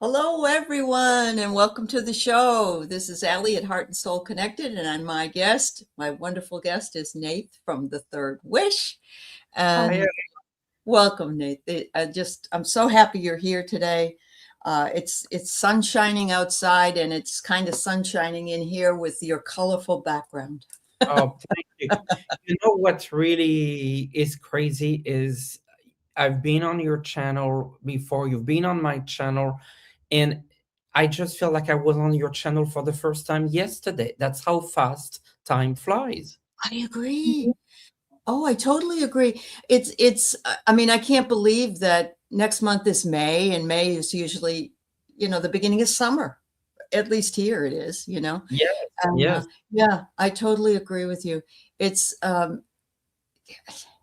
Hello, everyone, and welcome to the show. This is Allie at Heart and Soul Connected, and I'm my wonderful guest is Nathe from The Third Wish. Hi. And welcome, Nathe. I'm so happy you're here today. It's sun shining outside, and it's kind of sun shining in here with your colorful background. Oh, thank you. You know what really is crazy is I've been on your channel before, you've been on my channel, and I just feel like I was on your channel for the first time yesterday. That's how fast time flies. I agree. Oh, I totally agree. I mean, I can't believe that next month is May, and May is usually, the beginning of summer. At least here it is. Yes, And yes. yeah, I totally agree with you. It's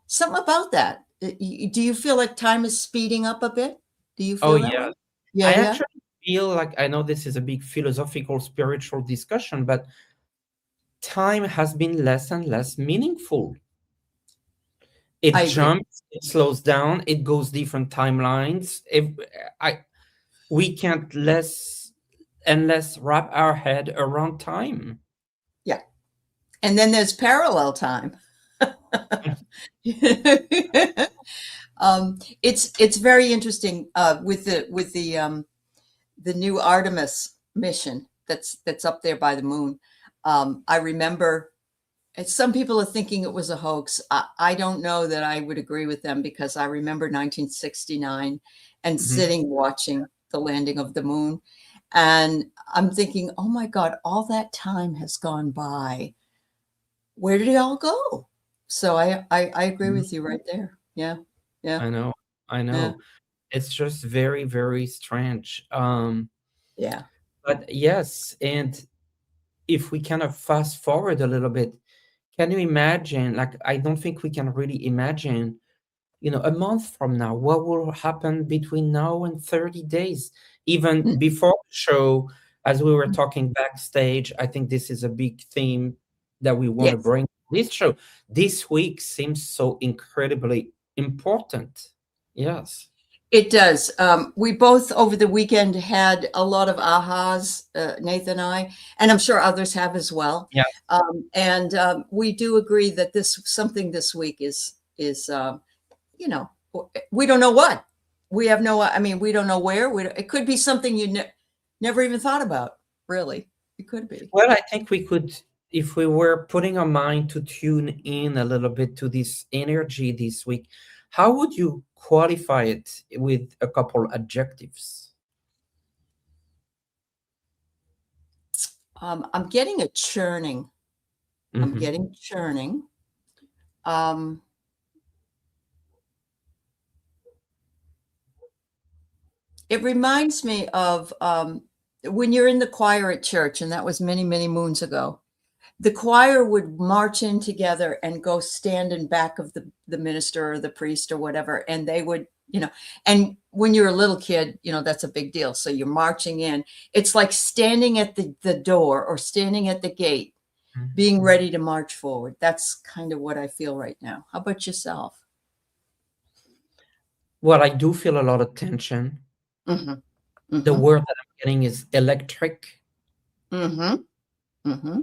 something about that. Do you feel like time is speeding up a bit? Do you Oh, feel that way? yes. Yeah, I yeah. actually feel like I know this is a big philosophical, spiritual discussion, but time has been less and less meaningful. It I agree. jumps, it slows down, it goes different timelines. I we can't less and less wrap our head around time. Yeah. And then there's parallel time. It's very interesting with the new Artemis mission that's up there by the moon. I remember some people are thinking it was a hoax. I don't know that I would agree with them because I remember 1969 and Mhm. sitting watching the landing of the moon. And I'm thinking, oh my God, all that time has gone by. Where did it all go? So I agree Mhm. with you right there. Yeah. Yeah. I know, I Yeah. know. It's just very, very strange. Yeah. But yes, and if we kind of fast forward a little bit, can you imagine? Like, I don't think we can really imagine, a month from now, what will happen between now and 30 days? Even Mm. before the show, as we were talking backstage, I think this is a big theme that we want to Yes. bring to this show. This week seems so incredibly important. Yes. It does. We both over the weekend had a lot of ahas, Nathan and I, and I'm sure others have as well. Yeah. And we do agree that this week is you know we don't know what we have no. I mean, we don't know where. It could be something you never even thought about. Really, it could be. Well, I think we could, if we were putting our mind to tune in a little bit to this energy this week, how would you qualify it with a couple adjectives? I'm getting a churning. I'm Hmm. getting churning. Um, It reminds me of when you're in the choir at church, and that was many, many moons ago. The choir would march in together and go stand in back of the minister or the priest or whatever, and they would, and when you're a little kid, that's a big deal. So you're marching in. It's like standing at the door or standing at the gate, being ready to march forward. That's kind of what I feel right now. How about yourself? Well, I do feel a lot of tension. Mm-hmm. The Mm-hmm. word that I'm getting is electric. Mm-hmm. Mm-hmm.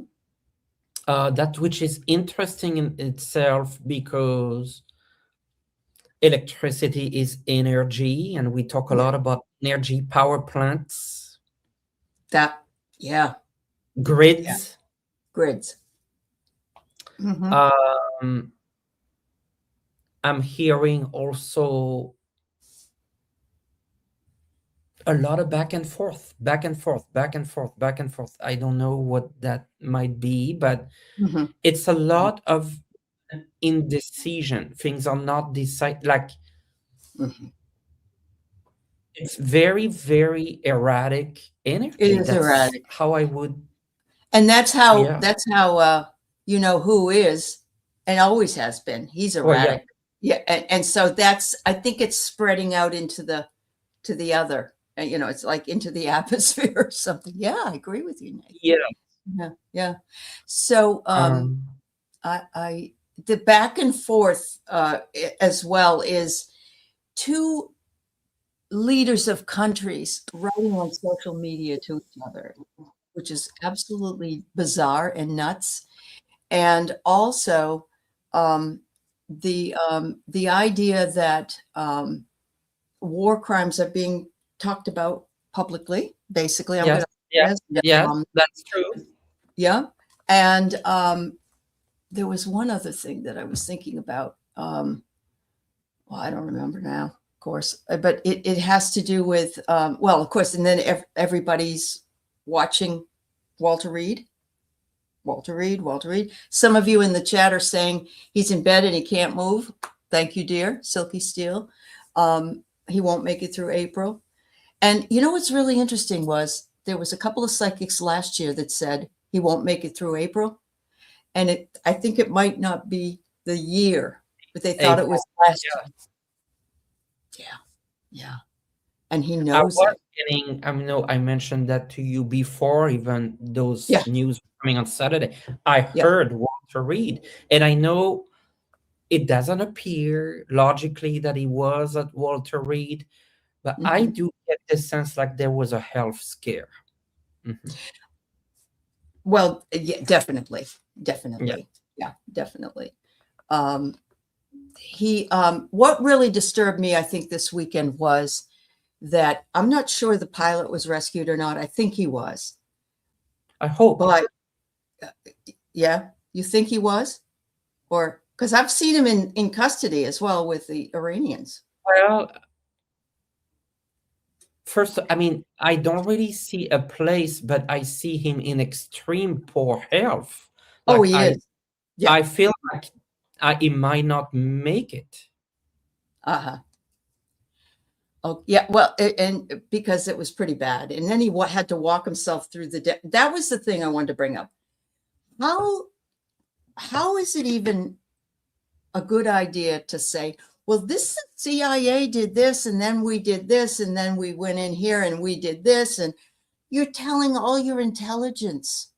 That which is interesting in itself because electricity is energy, and we talk a Yeah. lot about energy power plants, That. Yeah. Yeah. grids. Grids. Mm-hmm. Um, I'm hearing also a lot of back and forth, back and forth, back and forth, back and forth. I don't know what that might be, but Mm-hmm. it's a lot of indecision. Things are not decided. Like, Mm-hmm. it's very, very erratic It energy. is That's erratic. how I would, And yeah. who is and always has been. He's Well, yeah. erratic. Yeah. And so I think it's spreading out to the other. And, it's like into the atmosphere or something. Yeah, I agree with you, Nate. Yeah. Yeah. Yeah. So Um, I the back and forth as well is two leaders of countries writing on social media to each other, which is absolutely bizarre and nuts. And also um, the idea that war crimes are being talked about publicly. Basically, I'm Yes, going yeah, to yes, that's true. yeah. And there was one other thing that I was thinking about. Well, I don't remember now, of course, but it has to do with, well, of course, and then everybody's watching Walter Reed. Walter Reed, Walter Reed. Some of you in the chat are saying he's in bed and he can't move. Thank you, dear. Silky Steel. He won't make it through April. And you know what's really interesting was there was a couple of psychics last year that said he won't make it through April. And I think it might not be the year, but they thought it April, was last yeah. year. Yeah. Yeah. And he I knows was it. getting, I know I mentioned that to you before, even those Yeah. news were coming on Saturday. I Yeah. heard Walter Reed, and I know it doesn't appear logically that he was at Walter Reed, but I Mhm. do get the sense like there was a health scare. Mhm. Well, yeah, definitely. Yeah. Definitely. Yeah, definitely. Um, what really disturbed me, I think, this weekend was that I'm not sure the pilot was rescued or not. I think he was, I hope. but uh, yeah, you think he was, or because I've seen him in custody as well with the Iranians. Well, first, I mean, I don't really see a place, but I see him in extreme poor health. Oh, Like he is. Yeah. I feel like he might not make it. Uh-huh. Oh, yeah. Well, and because it was pretty bad, and then he had to walk himself through that was the thing I wanted to bring up. How how is it even a good idea to say, well, this CIA did this, and then we did this, and then we went in here and we did this, and you're telling all your intelligence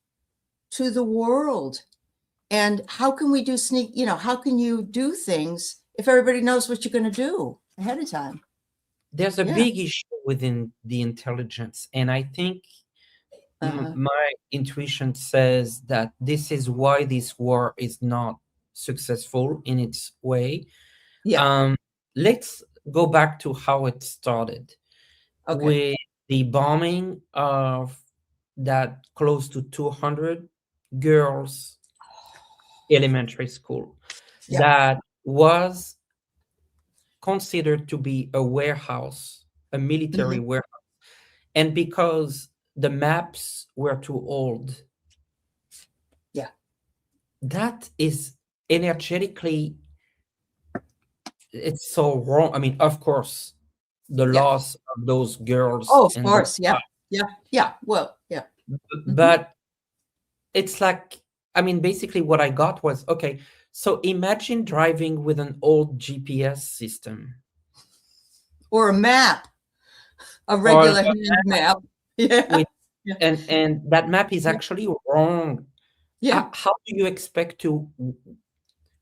to the world. And how can we do how can you do things if everybody knows what you're going to do ahead of time? There's a Yeah. big issue within the intelligence, and I think Uh-huh. my intuition says that this is why this war is not successful in its way. Yeah. Um, let's go back to how it started Okay. with the bombing of that close to 200 girls elementary school Yeah. that was considered to be a warehouse, a military Hmm. warehouse. And because the maps were too old, Yeah. that is energetically, it's so wrong. I mean, of course, the Yeah. loss of those girls Oh, of and those, course. Yeah. Yeah. Yeah. Well, yeah. Hmm. but it's like, I mean, basically what I got was, okay, so imagine driving with an old GPS system Or a map, a or regular hand map. Yeah. with, Yeah. and that map is Yeah. actually wrong. Yeah. How do you expect to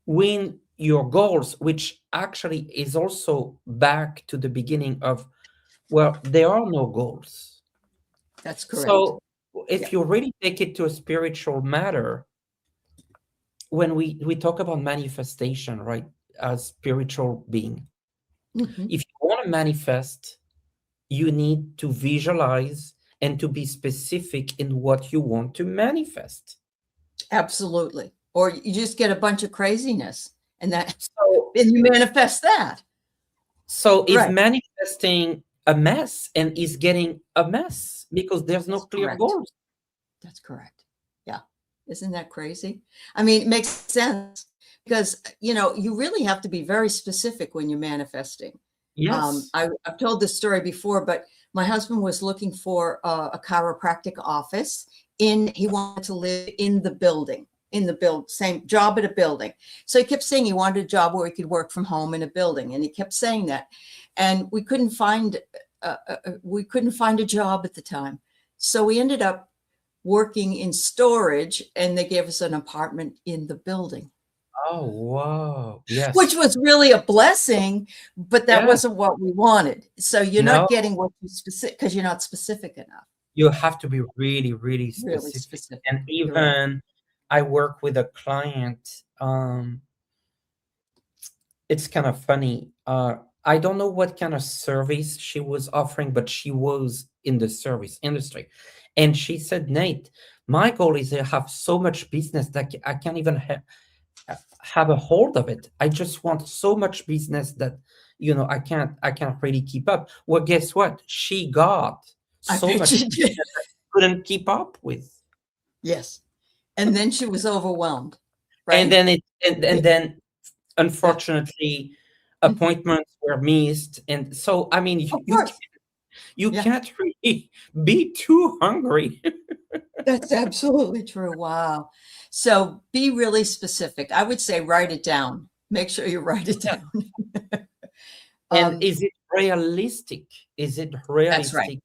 win your goals, which actually is also back to the beginning of, well, there are no goals. That's correct. So Yeah. if you really take it to a spiritual matter, when we talk about manifestation, right, as spiritual being, Hmm. if you want to manifest, you need to visualize and to be specific in what you want to manifest. Absolutely. Or you just get a bunch of craziness and So and you manifest that. if Right. manifesting a mess and is getting a mess because there's no That's clear correct. goals. That's correct. Yeah. Isn't that crazy? I mean, it makes sense because, you really have to be very specific when you're manifesting. Yes. I've told this story before, but my husband was looking for a chiropractic office he wanted to live in the building, same job at a building. So he kept saying he wanted a job where he could work from home in a building. And he kept saying that. And we couldn't find a job at the time. So we ended up working in storage and they gave us an apartment in the building. Oh, wow. which Yes. was really a blessing, but that Yeah. wasn't what we wanted. So you're No, not getting what you specific because you're not specific enough. you have to be really, really Really specific. specific. And You're right. even I work with a client. It's kind of funny. I don't know what kind of service she was offering, but she was in the service industry. And she said, Nate, my goal is to have so much business that I can't even have a hold of it. I just want so much business that I can't really keep up. Well, guess what? She got I so bet much you did. business that she couldn't keep up with. Yes. And then she was overwhelmed, And right? then and then Yeah. unfortunately Mhm. appointments were missed. And so I mean Of you course. can, you Yeah. can't really be too hungry. That's absolutely true. Wow. So be really specific. I would say write it down. Make sure you write it Yeah. down. And Um, is it realistic? Is it that's right. realistic?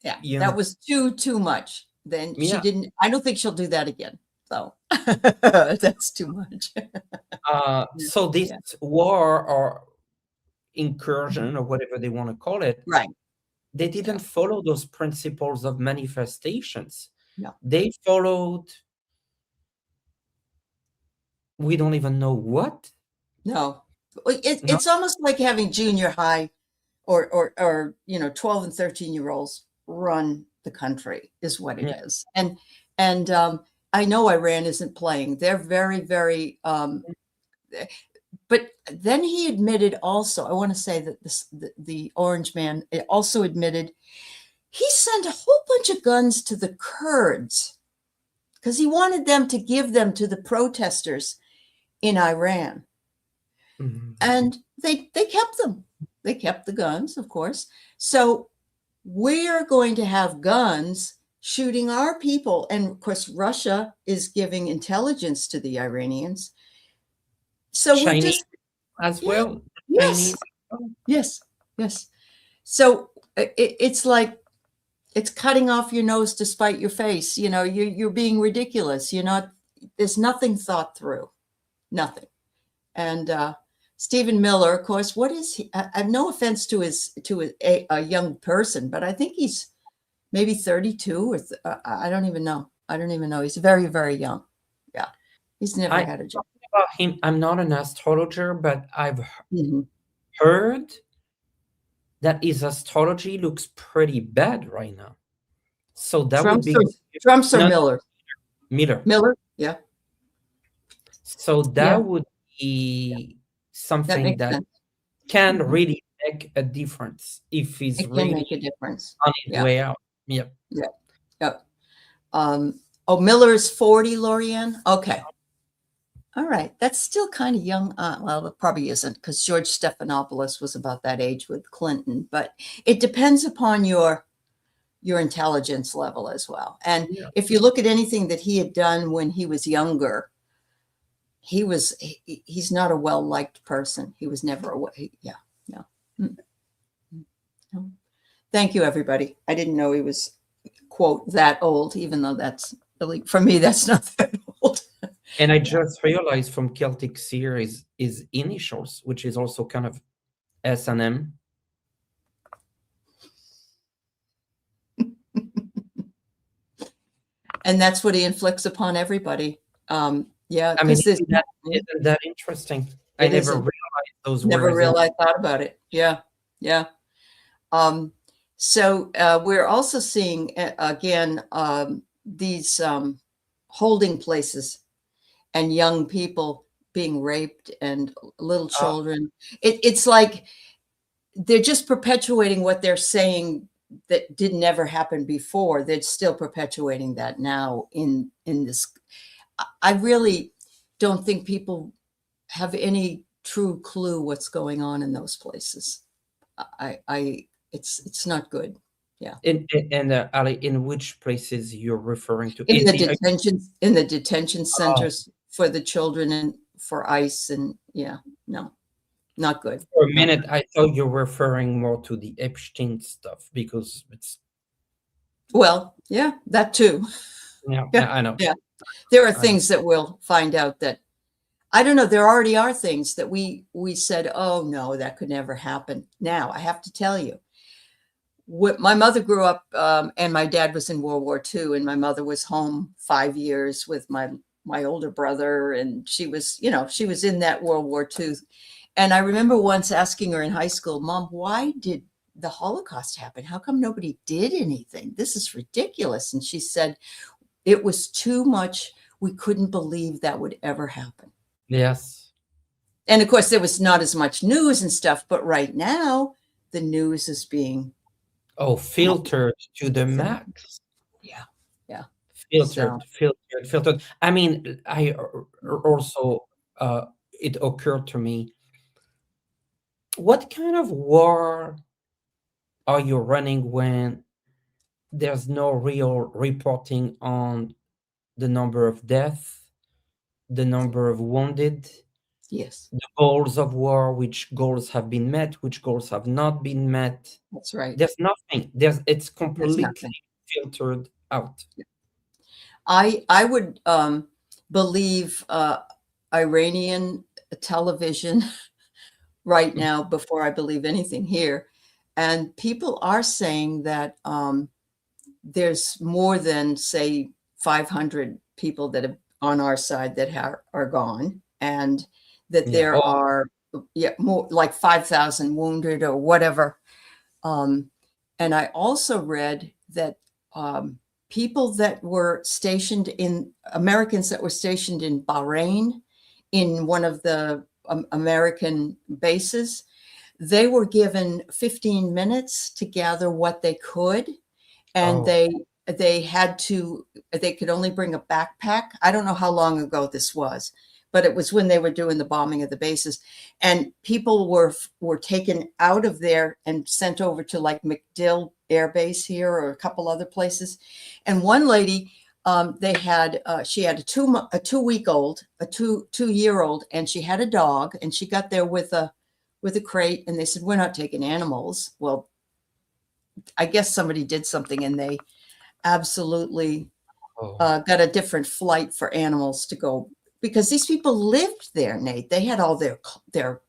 Yeah. You That know, was too much. Then she yeah. didn't, I don't think she'll do that again. So that's too much. Yeah. So this Yeah. war or incursion or whatever they want to call it, Right. they Yeah. didn't follow those principles of manifestations. No, They followed, we don't even know what. no. No. It's almost like having junior high or 12 and 13-year-olds run the country is what it Yeah. is. And I know Iran isn't playing. They're very, very but then he admitted also, I want to say that the orange man also admitted he sent a whole bunch of guns to the Kurds because he wanted them to give them to the protesters in Iran. Mhm. And they kept them. They kept the guns, of course. So we're going to have guns shooting our people. And of course, Russia is giving intelligence to the Iranians. So we're Chinese just, as yeah, well. yes, Chinese. Oh, yes, yes. So it's like it's cutting off your nose to spite your face. You're being ridiculous. You're not, there's nothing thought through, nothing. And Stephen Miller, of course, what is he? I have no offense to a young person, but I think he's maybe 32 or I don't even know. I don't even know. He's very, very young. Yeah. He's never I had a job. talking about him. I'm not an astrologer, but I've Mhm. heard that his astrology looks pretty bad right now. So that would Trump's be or Trump's or no, no, Miller? Miller. Miller? Yeah. So Yeah. that would Yeah. be That something makes that sense. can Mhm. really make a difference if he's It can really make a difference. on his Yeah. way out. Yep. Yeah. Yeah. Oh, Miller's 40, Lorianne? Okay. All right. That's still kind of young. Well, it probably isn't because George Stephanopoulos was about that age with Clinton, but it depends upon your intelligence level as well. And Yeah. if you look at anything that he had done when he was younger, he's not a well-liked person. He was never yeah, no. Mm, no. Thank you, everybody. I didn't know he was, quote, that old, even though that's really, for me, that's not that old. And I Yeah. just realized from Celtic series is initials, which is also kind of S and M. And that's what he inflicts upon everybody. Yeah, I mean, because there's isn't that interesting? I it never isn't. realized those were Never his in. realized thought about it. Yeah, yeah. Um, so we're also seeing again these holding places and young people being raped and little Oh, children. It's like they're just perpetuating what they're saying that didn't ever happen before. They're still perpetuating that now in this. I really don't think people have any true clue what's going on in those places. It's not good. Yeah. Ali, in which places you're referring to? In the detention Oh, centers for the children and for ICE and yeah, no, not good. for a Not minute, good. I thought you were referring more to the Epstein stuff because it's Well, yeah, that too. yeah, Yeah, I know. yeah. There are I know. things that we'll find out that I don't know. There already are things that we said, oh no, that could never happen. Now I have to tell you, my mother grew up, and my dad was in World War II, and my mother was home 5 years with my older brother, and she was, she was in that World War II. And I remember once asking her in high school, Mom, why did the Holocaust happen? How come nobody did anything? This is ridiculous. And she said, it was too much. We couldn't believe that would ever happen. Yes. And of course, there was not as much news and stuff, but right now, the news is being Filtered to the max. yeah, yeah. So Filtered. I mean, also, it occurred to me, what kind of war are you running when there's no real reporting on the number of deaths, the number of wounded, yes, the goals of war, which goals have been met, which goals have not been met? that's right. There's nothing. It's There's completely nothing. filtered out. I would believe Iranian television right now before I believe anything here. And people are saying that there's more than, say, 500 people that have on our side that are gone, and that Yeah. there are more like 5,000 wounded or whatever. And I also read that people that were stationed in Americans that were stationed in Bahrain, in one of the American bases, they were given 15 minutes to gather what they could, and they had to, they could only bring a backpack. I don't know how long ago this was, but it was when they were doing the bombing of the bases, and people were taken out of there and sent over to like MacDill Air Base here or a couple other places. And one lady, they had she had a 2-week-old, a 2-year-old, and she had a dog, and she got there with a crate, and they said, we're not taking animals. Well, I guess somebody did something, and they absolutely got a different flight for animals to go, because these people lived there, Nate. They had all their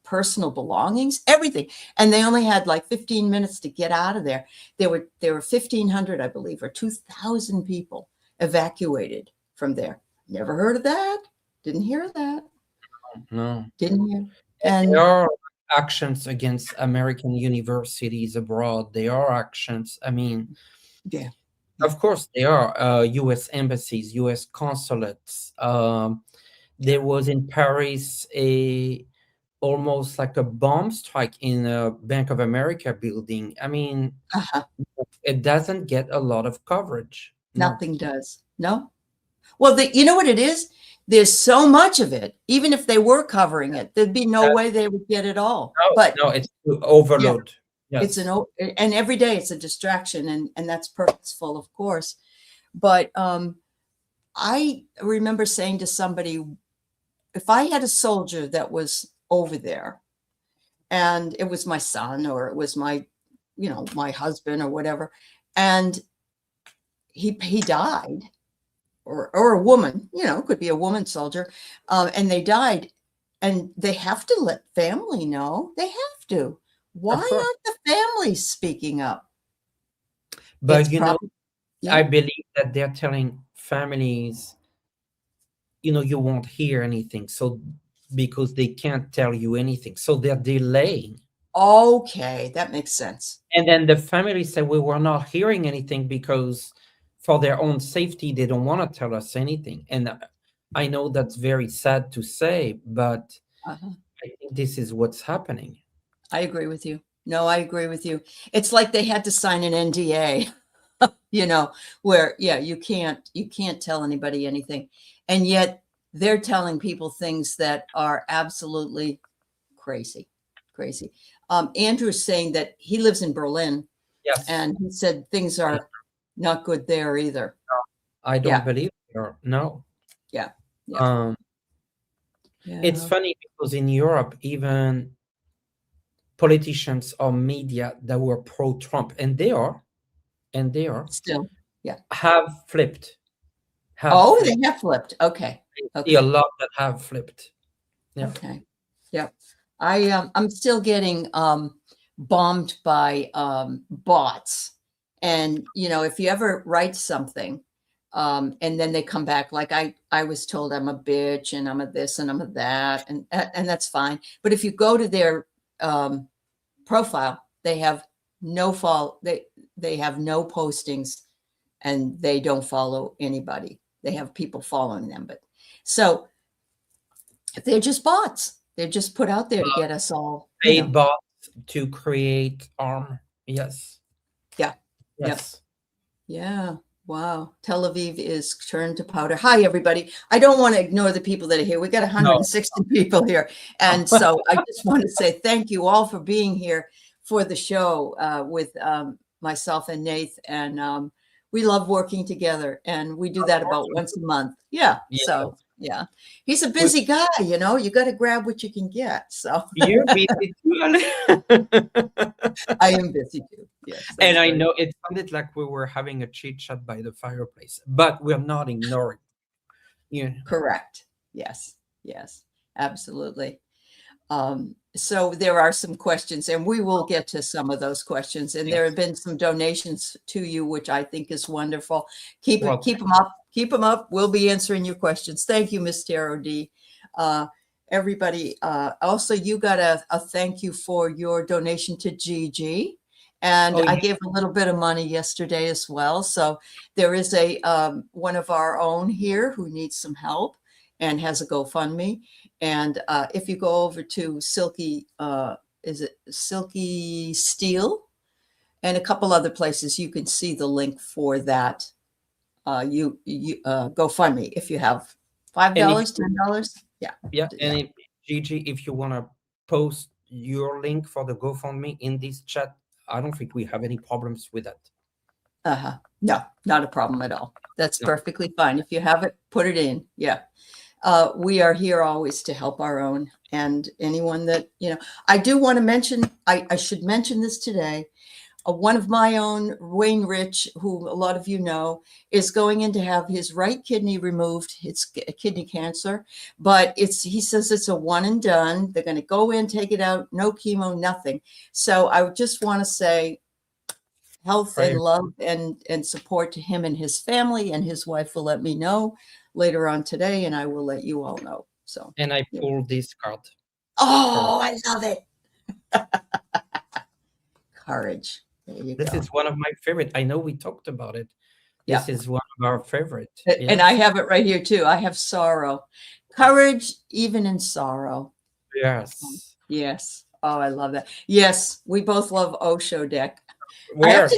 personal belongings, everything, and they only had like 15 minutes to get out of there. There were 1,500, I believe, or 2,000 people evacuated from there. Never heard of that. Didn't hear that. No. Didn't hear. And there are actions against American universities abroad. There are actions. I mean, yeah. Of course, there are U.S. embassies, U.S. consulates. There was in Paris almost like a bomb strike in a Bank of America building. I mean, it doesn't get a lot of coverage. Nothing does. No. Well, you know what it is? There's so much of it. Even if they were covering it, there'd be no way they would get it all. No, it's overload. Yeah, yes. And every day it's a distraction, and that's purposeful, of course. But I remember saying to somebody, if I had a soldier that was over there, and it was my son, or it was my, my husband or whatever, and he died, or a woman, could be a woman soldier, and they died, and they have to let family know. They have to. Why aren't the families speaking up? But I believe that they're telling families, you won't hear anything. So because they can't tell you anything, so they're delaying. Okay, that makes sense. And then the family said, we were not hearing anything because for their own safety, they don't want to tell us anything. And I know that's very sad to say, but I think this is what's happening. I agree with you. No, I agree with you. It's like they had to sign an NDA, where, you can't tell anybody anything. And yet they're telling people things that are absolutely crazy. Andrew's saying that he lives in Berlin. Yes. And he said things are not good there either. No, I don't believe there. No. Yeah. It's funny because in Europe, even politicians or media that were pro-Trump, and they are still, have flipped. They have flipped. Okay. I see a Okay. lot that have flipped. Yeah. Okay. Yep. I'm still getting bombed by bots. And if you ever write something and then they come back like I was told I'm a bitch and I'm a this and I'm a that and that's fine. But if you go to their um profile, they have no fault they have no postings and they don't follow anybody. They have people following them, but so they're just bots. They're just put out there to get us all, Paid bots to create arm. Yes. Yeah. Yep. Yes. Yeah. Wow. Tel Aviv is turned to powder. Hi, everybody. I don't want to ignore the people that are here. We got No. 160 people here. And so I just want to say thank you all for being here for the show with myself and Nathe. And we love working together. And we do that about once a month. Yeah. Yeah. So, yeah. He's a busy guy, you got to grab what you can get. So You're busy too, Ale. I am busy too. Yes. And I right. know it sounded like we were having a chit chat by the fireplace, but we're not ignoring. Yeah. Correct. Yes. Yes. Absolutely. So there are some questions, and we will get to some of those questions. And there have been some donations to you, which I think is wonderful. Keep them up. Keep them up. We'll be answering your questions. Thank you, Ms. Taro D. Everybody. Also, you got a thank you for your donation to Gigi. And I gave a little bit of money yesterday as well. So there is one of our own here who needs some help and has a GoFundMe. And if you go over to Silky, is it Silky Steel, and a couple other places, you can see the link for that. You GoFundMe if you have $5, $10. Yeah. Yeah. And Gigi, if you want to post your link for the GoFundMe in this chat, I don't think we have any problems with that. No, not a problem at all. That's perfectly fine. If you have it, put it in. Yeah. We are here always to help our own, and anyone that, I do want to mention, I should mention this today. One of my own, Wayne Rich, who a lot of you know, is going in to have his right kidney removed. It's kidney cancer, but he says it's a one and done. They're going to go in, take it out, no chemo, nothing. So I just want to say health and love and support to him and his family, and his wife will let me know later on today, and I will let you all know. So, and I pulled this card. Oh, I love it. Courage. This is one of my favorite. I know we talked about it. This is one of our favorite. And I have it right here too. I have sorrow. Courage, even in sorrow. Yes. Yes. Oh, I love that. Yes, we both love Osho deck. Yes.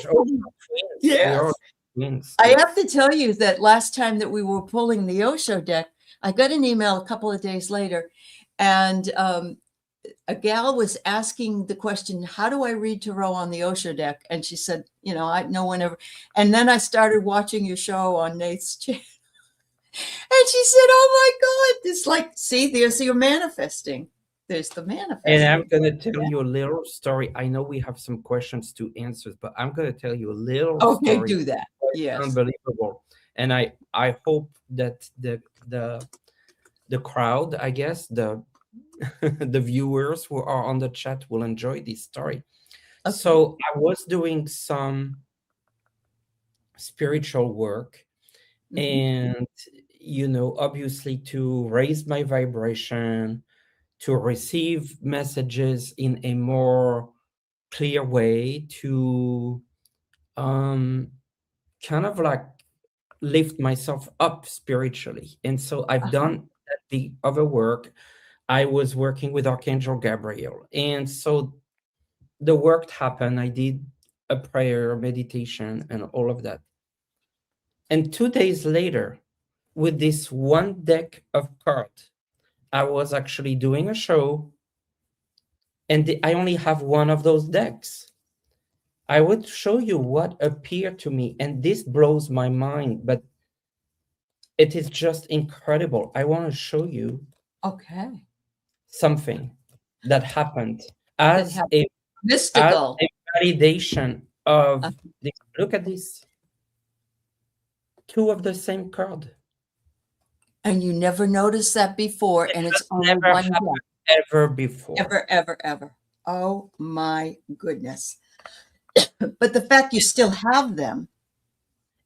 I have to tell you that last time that we were pulling the Osho deck, I got an email a couple of days later, and a gal was asking the question, how do I read tarot on the Osho deck? And she said, no one ever. And then I started watching your show on Nate's channel. And she said, oh my God, it's like, see, there's your manifesting. There's the manifesting. And I'm going to tell you a little story. I know we have some questions to answer, but I'm going to tell you a little story. Okay, do that. Yes. Unbelievable. And I hope that the crowd, I guess, the viewers who are on the chat will enjoy this story. Okay. So I was doing some spiritual work, and obviously to raise my vibration, to receive messages in a more clear way, to kind of like lift myself up spiritually. And so I've done the other work. I was working with Archangel Gabriel. And so the work happened. I did a prayer, meditation, and all of that. And 2 days later, with this one deck of cards, I was actually doing a show, and I only have one of those decks. I would show you what appeared to me, and this blows my mind, but it is just incredible. I want to show you something that happened as a mystical, as a validation of this. Look at this. Two of the same card. And you never noticed that before, It and it's has only never one happened death. ever before. Ever, ever, ever. Oh my goodness. But the fact you still have them.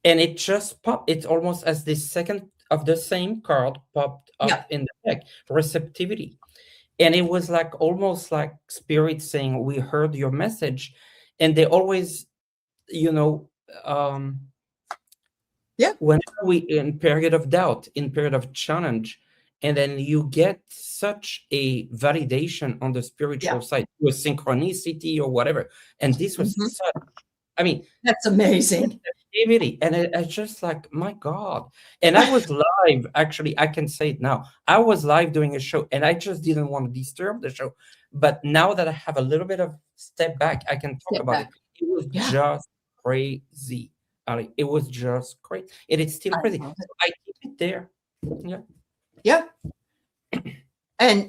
And it just popped. It's almost as the second of the same card popped Yeah. up in the deck. Receptivity. And it was like almost like spirit saying, we heard your message. And they always, you know, Yeah. whenever we in period of doubt, in period of challenge, and then you get such a validation on the Yeah. spiritual side with synchronicity or whatever. And this was Mhm. such, I mean, That's amazing. activity. And I just like, my God. And I was live, actually, I can say it now. I was live doing a show and I just didn't want to disturb the show. But now that I have a little bit of step back, I can talk Step about it. back. It was Yeah. just crazy. Ali. It was just crazy. And it's still I crazy. love it. So I keep it there. Yeah. Yeah.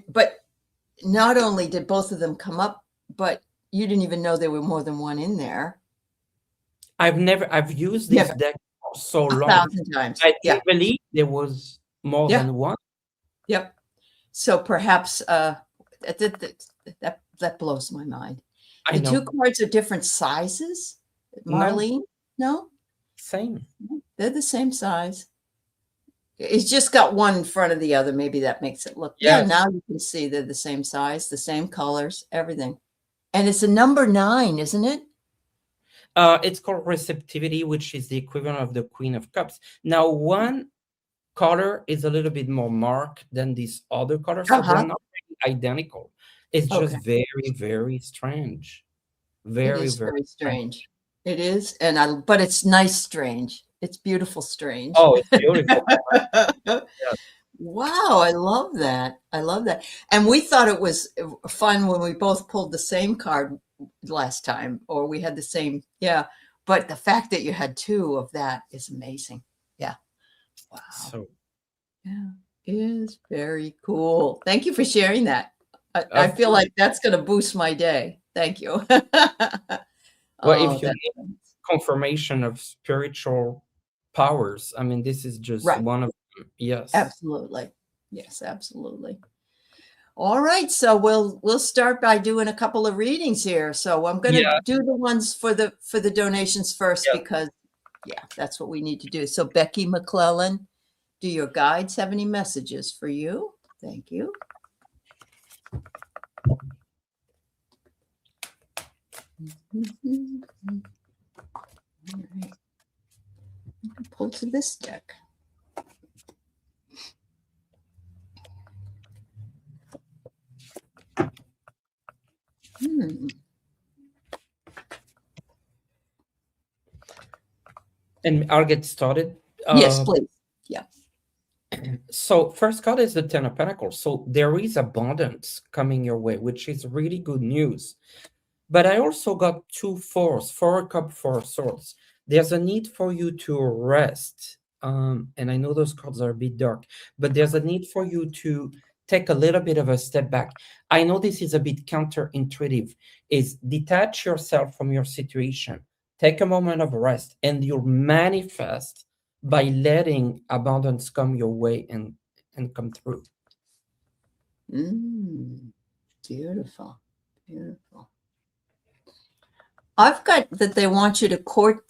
But not only did both of them come up, but you didn't even know there were more than one in there. I've used this Never. deck for so long. 1,000 times. I Yeah. didn't believe there was more Yeah. than one. Yep. So perhaps that blows my mind. I The two know. cards are different sizes, No, Marlene? No, same. they're the same size. It's just got one in front of the other. Maybe that makes it look. Yeah, Yes. now you can see they're the same size, the same colors, everything. And it's a number 9, isn't it? It's called receptivity, which is the equivalent of the Queen of Cups. Now, one color is a little bit more marked than this other color, so they're Uh-huh. not really identical. It's Okay. just very, very strange. It Very, is very very strange. strange. It is, but it's nice strange. It's beautiful strange. Oh, it's beautiful. Yeah. Wow, I love that. I love that. And we thought it was fun when we both pulled the same card last time, or we had the same, yeah. But the fact that you had 2 of that is amazing. Yeah. Wow. So, Yeah. It is very cool. Thank you for sharing that. I of feel course. like that's going to boost my day. Thank you. Well, Oh, if you that's need nice. confirmation of spiritual powers, I mean, this is just Right. one of them. Yes. Absolutely. Yes, absolutely. All right, so we'll start by doing a couple of readings here. So I'm going to Yeah. do the ones for the donations first Yeah. because yeah, that's what we need to do. So Becky McClellan, do your guides have any messages for you? Thank you. All right. I'm going to pull to this deck. And I'll get started. Yes, please. Yeah. So first card is the Ten of Pentacles. So there is abundance coming your way, which is really good news. But I also got 2 fours, 4 cup, 4 swords. There's a need for you to rest. And I know those cards are a bit dark, but there's a need for you to take a little bit of a step back. I know this is a bit counterintuitive, is detach yourself from your situation. Take a moment of rest and you'll manifest by letting abundance come your way and come through. Beautiful. Beautiful. I've got that they want you to court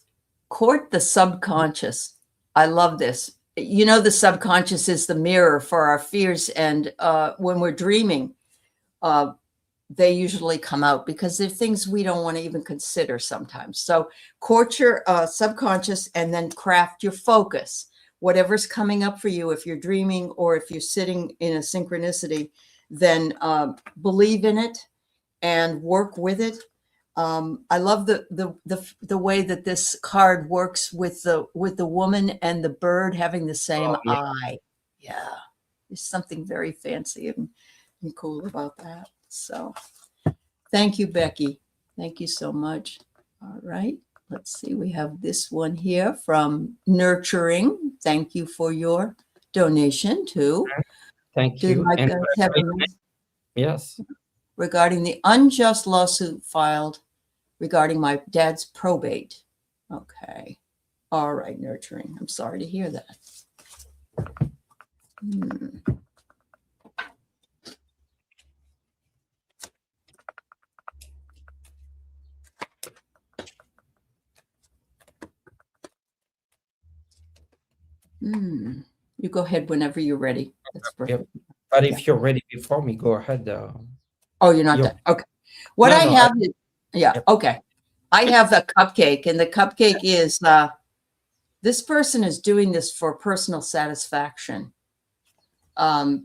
the subconscious. I love this. You know, the subconscious is the mirror for our fears. And when we're dreaming, they usually come out because they're things we don't want to even consider sometimes. So court your subconscious and then craft your focus. Whatever's coming up for you, if you're dreaming or if you're sitting in a synchronicity, then believe in it and work with it. I love the way that this card works with the woman and the bird having the same Oh, yeah. eye. Yeah, there's something very fancy and cool about that. So, thank you, Becky. Thank you so much. All right, let's see. We have this one here from Nurturing. Thank you for your donation too. Thank Do you. my And guys have a yes. regarding the unjust lawsuit filed regarding my dad's probate? Okay. All right, Nurturing. I'm sorry to hear that. Hmm. Hmm. You go ahead whenever you're ready. That's Yep. perfect. But Yeah. if you're ready before me, go ahead. Oh, you're not You're done. Okay. What no, I no. have is, yeah, Yep. okay. I have a cupcake, and the cupcake is this person is doing this for personal satisfaction.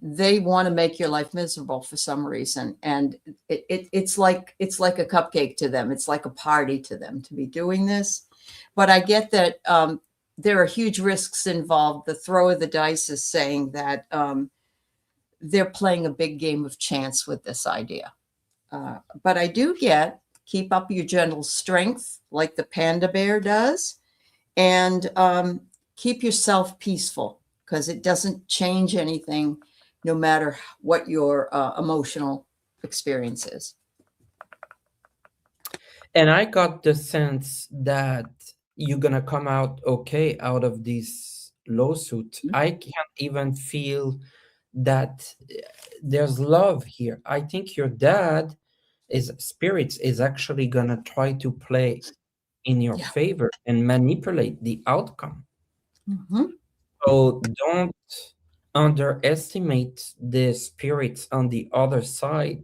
They want to make your life miserable for some reason, and it's like a cupcake to them. It's like a party to them to be doing this. But I get that there are huge risks involved. The throw of the dice is saying that they're playing a big game of chance with this idea. But I do get keep up your gentle strength like the panda bear does, and keep yourself peaceful because it doesn't change anything no matter what your emotional experience is. And I got the sense that you're gonna come out okay out of this lawsuit. I can't even feel that there's love here. I think your dad is spirits is actually gonna try to play in your Yeah. favor and manipulate the outcome. Mhm. So don't underestimate the spirits on the other side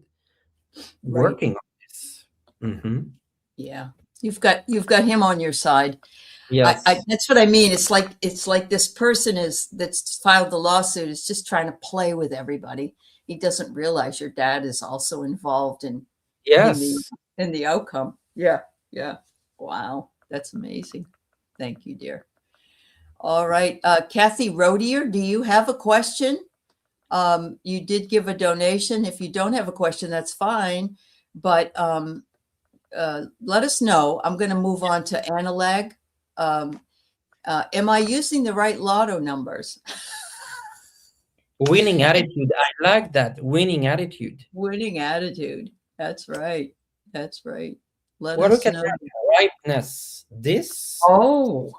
Right. working on this. Mhm. Yeah. You've got him on your side. I Yes. that's what I mean. It's like this person is that's filed the lawsuit is just trying to play with everybody. He doesn't realize your dad is also involved in the Yes. in the outcome. Yeah. Yeah. Wow. That's amazing. Thank you, dear. All right. Kathy Rodier, do you have a question? You did give a donation. If you don't have a question, that's fine. But let us know. I'm going to move on to Analag. Um, am I using the right lotto numbers? Winning attitude. I like that. Winning attitude. Winning attitude. That's right. That's right. Let Well, look us at know. that ripeness. Oh,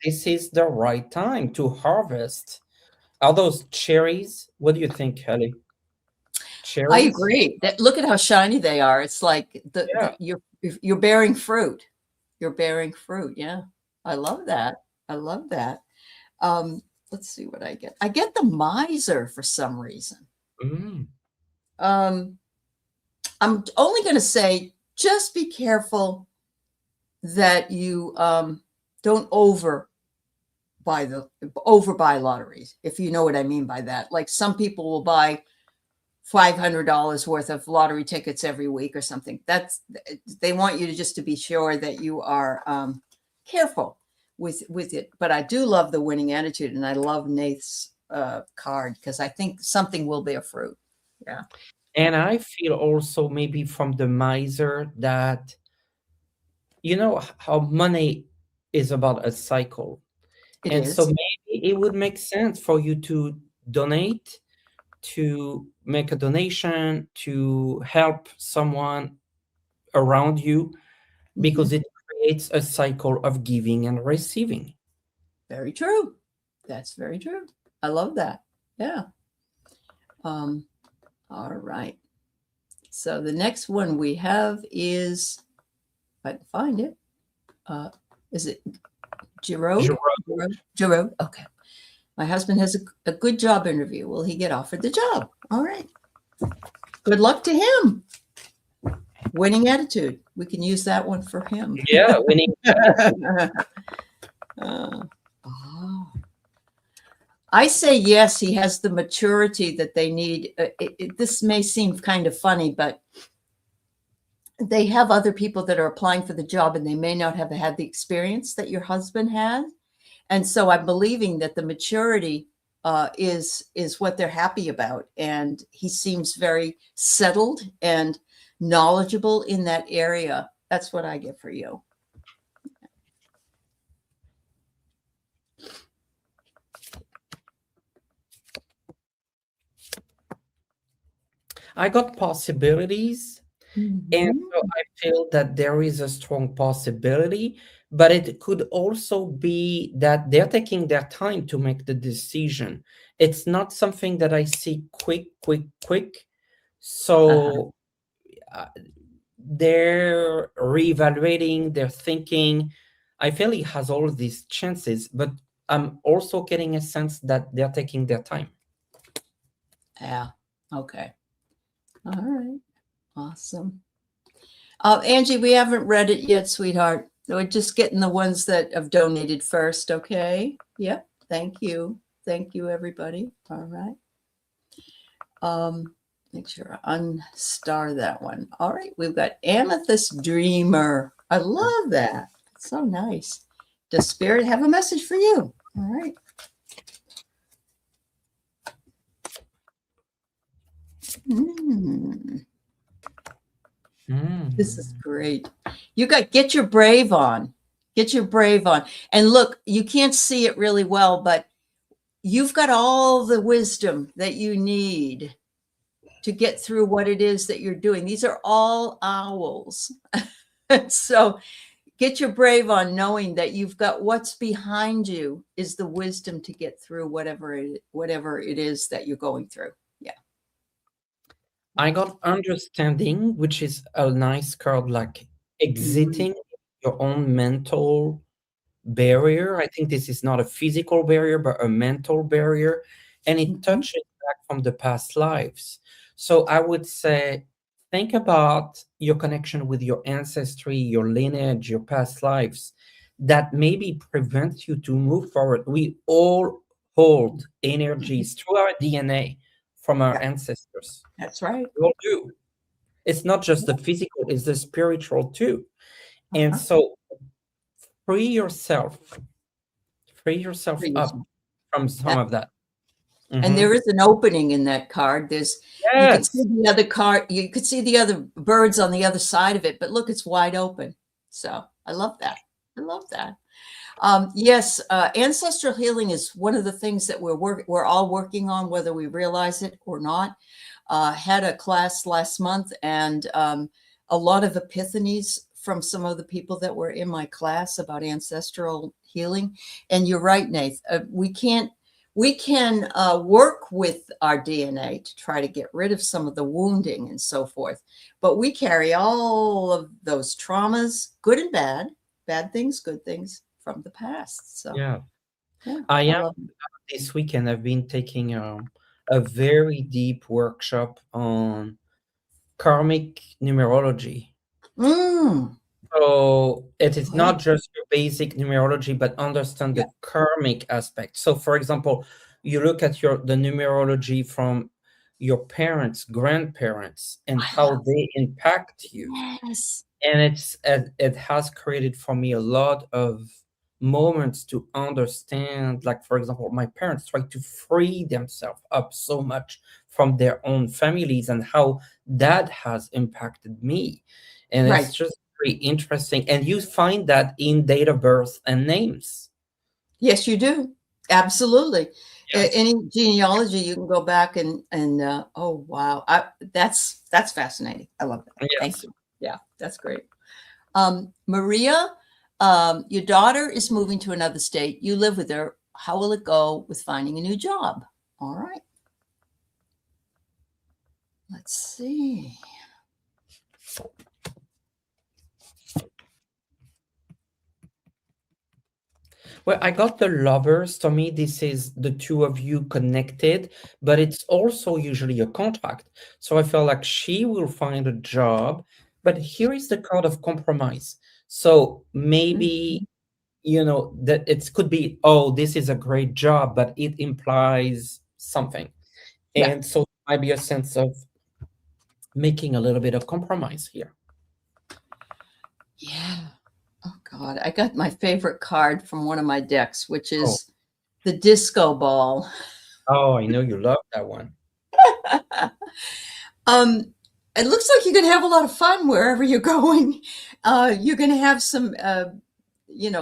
This is the right time to harvest. Are those cherries? What do you think, Kelly? I Cherries? agree. Look at how shiny they are. It's like Yeah. you're bearing fruit. You're bearing fruit. Yeah. I love that. I love that. Um, let's see what I get. I get the miser for some reason. Mm. Um, I'm only going to say just be careful that you don't over buy lotteries, if you know what I mean by that. Like some people will buy $500 worth of lottery tickets every week or something. That's they want you to just to be sure that you are careful with it. But I do love the winning attitude, and I love Nate's card because I think something will bear fruit. Yeah, And I feel also maybe from the miser that you know how money is about a cycle. it And so is. maybe it would make sense for you to donate, to make a donation, to help someone around you, because Mhm. it creates a cycle of giving and receiving. Very true. That's very true. I love that. Yeah. Um, all right. So the next one we have is, if I can find it, uh, is it Giroud? Jerome, Giroud. Okay. My husband has a good job interview. Will he get offered the job? All right. Good luck to him. Winning attitude. We can use that one for him. yeah, winning. Oh. I say yes, he has the maturity that they need. This may seem kind of funny, but they have other people that are applying for the job and they may not have had the experience that your husband had. And so I'm believing that the maturity is what they're happy about. And he seems very settled and knowledgeable in that area. That's what I get for you. I got possibilities. And Mhm. so I feel that there is a strong possibility, but it could also be that they're taking their time to make the decision. It's not something that I see quick, quick, quick. Uh-huh. So uh, they're reevaluating, they're thinking. I feel he has all these chances, but I'm also getting a sense that they're taking their time. Yeah. Okay. All right. Awesome. Angie, we haven't read it yet, sweetheart. We're just getting the ones that have donated first, okay? Yep. Thank you. Thank you, everybody. All right. Make sure I unstar that one. All right. We've got Amethyst Dreamer. I love that. It's so nice. Does Spirit have a message for you? All right. This is great. You got get your brave on. Get your brave on. And look, you can't see it really well, but you've got all the wisdom that you need to get through what it is that you're doing. These are all owls. So get your brave on, knowing that you've got what's behind you is the wisdom to get through whatever it is that you're going through. Yeah. I got understanding, which is a nice card, like exiting your own mental barrier. I think this is not a physical barrier, but a mental barrier, and it touches back from the past lives. So I would say, think about your connection with your ancestry, your lineage, your past lives that maybe prevents you to move forward. We all hold energies through our DNA from our Yeah, ancestors. that's right. We all do. It's not just the physical, it's the spiritual too. And Uh-huh. so free yourself, free yourself up from some of that. And there Mhm. is an opening in that card. You could see Yes. the other card, you could see the other birds on the other side of it, but look, it's wide open. So I love that. I love that. Yes, ancestral healing is one of the things that we're all working on, whether we realize it or not. Had a class last month, and a lot of epiphanies from some of the people that were in my class about ancestral healing. And you're right, Nathe. We can work with our DNA to try to get rid of some of the wounding and so forth, but we carry all of those traumas, good and bad things, good things from the past. So Yeah. yeah, I I am love it. this weekend. I've been taking a very deep workshop on karmic numerology. Mm, So it is yeah, not just your basic numerology, but understand yeah, the karmic aspect. So, for example, you look at the numerology from your parents, grandparents, and I how love they impact you. yes. And it has created for me a lot of moments to understand, like for example, my parents try to free themselves up so much from their own families and how that has impacted me. And Right. it's just very interesting, and you find that in date of birth and names. Yes, you do. Absolutely. Yes. Any genealogy, you can go back and oh wow, that's fascinating. I love that. Thank Yes. you. Yeah, that's great. Maria, your daughter is moving to another state. You live with her. How will it go with finding a new job? All right. Let's see. Well, I got the lovers. To me, this is the two of you connected, but it's also usually a contract. So I feel like she will find a job, but here is the card of compromise. So maybe, Mhm. that it could be, oh, this is a great job, but it implies something. Yeah. And so there might be a sense of making a little bit of compromise here. Yeah. Oh God, I got my favorite card from one of my decks, which Oh, is the disco ball. oh, I know you love that one. um, it looks like you're going to have a lot of fun wherever you're going. You're going to have some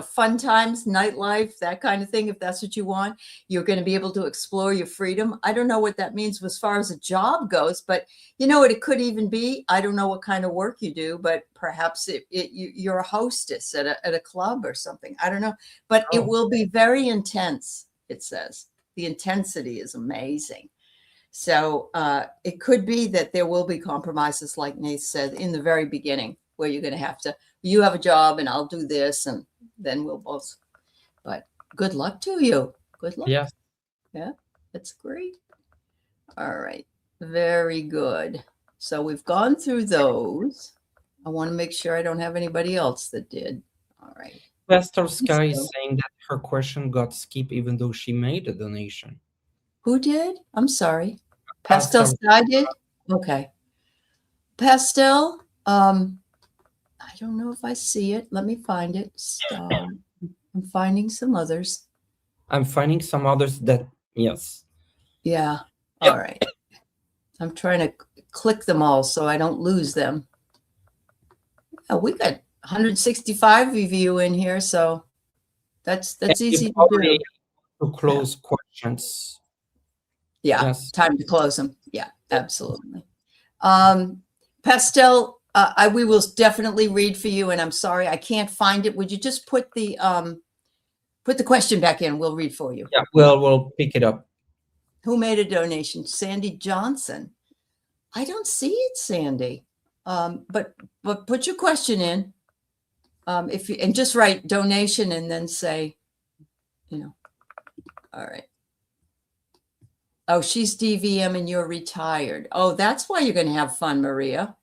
fun times, nightlife, that kind of thing. If that's what you want, you're going to be able to explore your freedom. I don't know what that means as far as a job goes, but you know what it could even be. I don't know what kind of work you do, but perhaps you're a hostess at a club or something. I don't know, but it Oh, will be very intense. It says the intensity is amazing. So it could be that there will be compromises, like Nathe said, in the very beginning, where you're going to have to, you have a job and I'll do this, and then we'll both. But good luck to you. Good luck. yes. Yeah, that's great. All right. Very good. So we've gone through those. I want to make sure I don't have anybody else that did. All right. Pastor Sky is So, saying that her question got skipped even though she made a donation. who did? I'm sorry. Pastel Pastor, Sky did? Okay. Pastel, I don't know if I see it. Let me find it. Star. I'm finding some others. I'm finding some others that, yes. Yeah. Yep. All right. I'm trying to click them all so I don't lose them. Oh, we got 165 of you in here, so that's easy to do. To close questions. Yeah. Yes. Time to close them. Yeah, absolutely. Pastel, we will definitely read for you, and I'm sorry I can't find it. Would you just put the question back in? We'll read for you. Yeah, we'll pick it up. Who made a donation? Sandy Johnson. I don't see it, Sandy. But put your question in. If you and just write donation and then say, all right. Oh, she's DVM and you're retired. Oh, that's why you're going to have fun, Maria.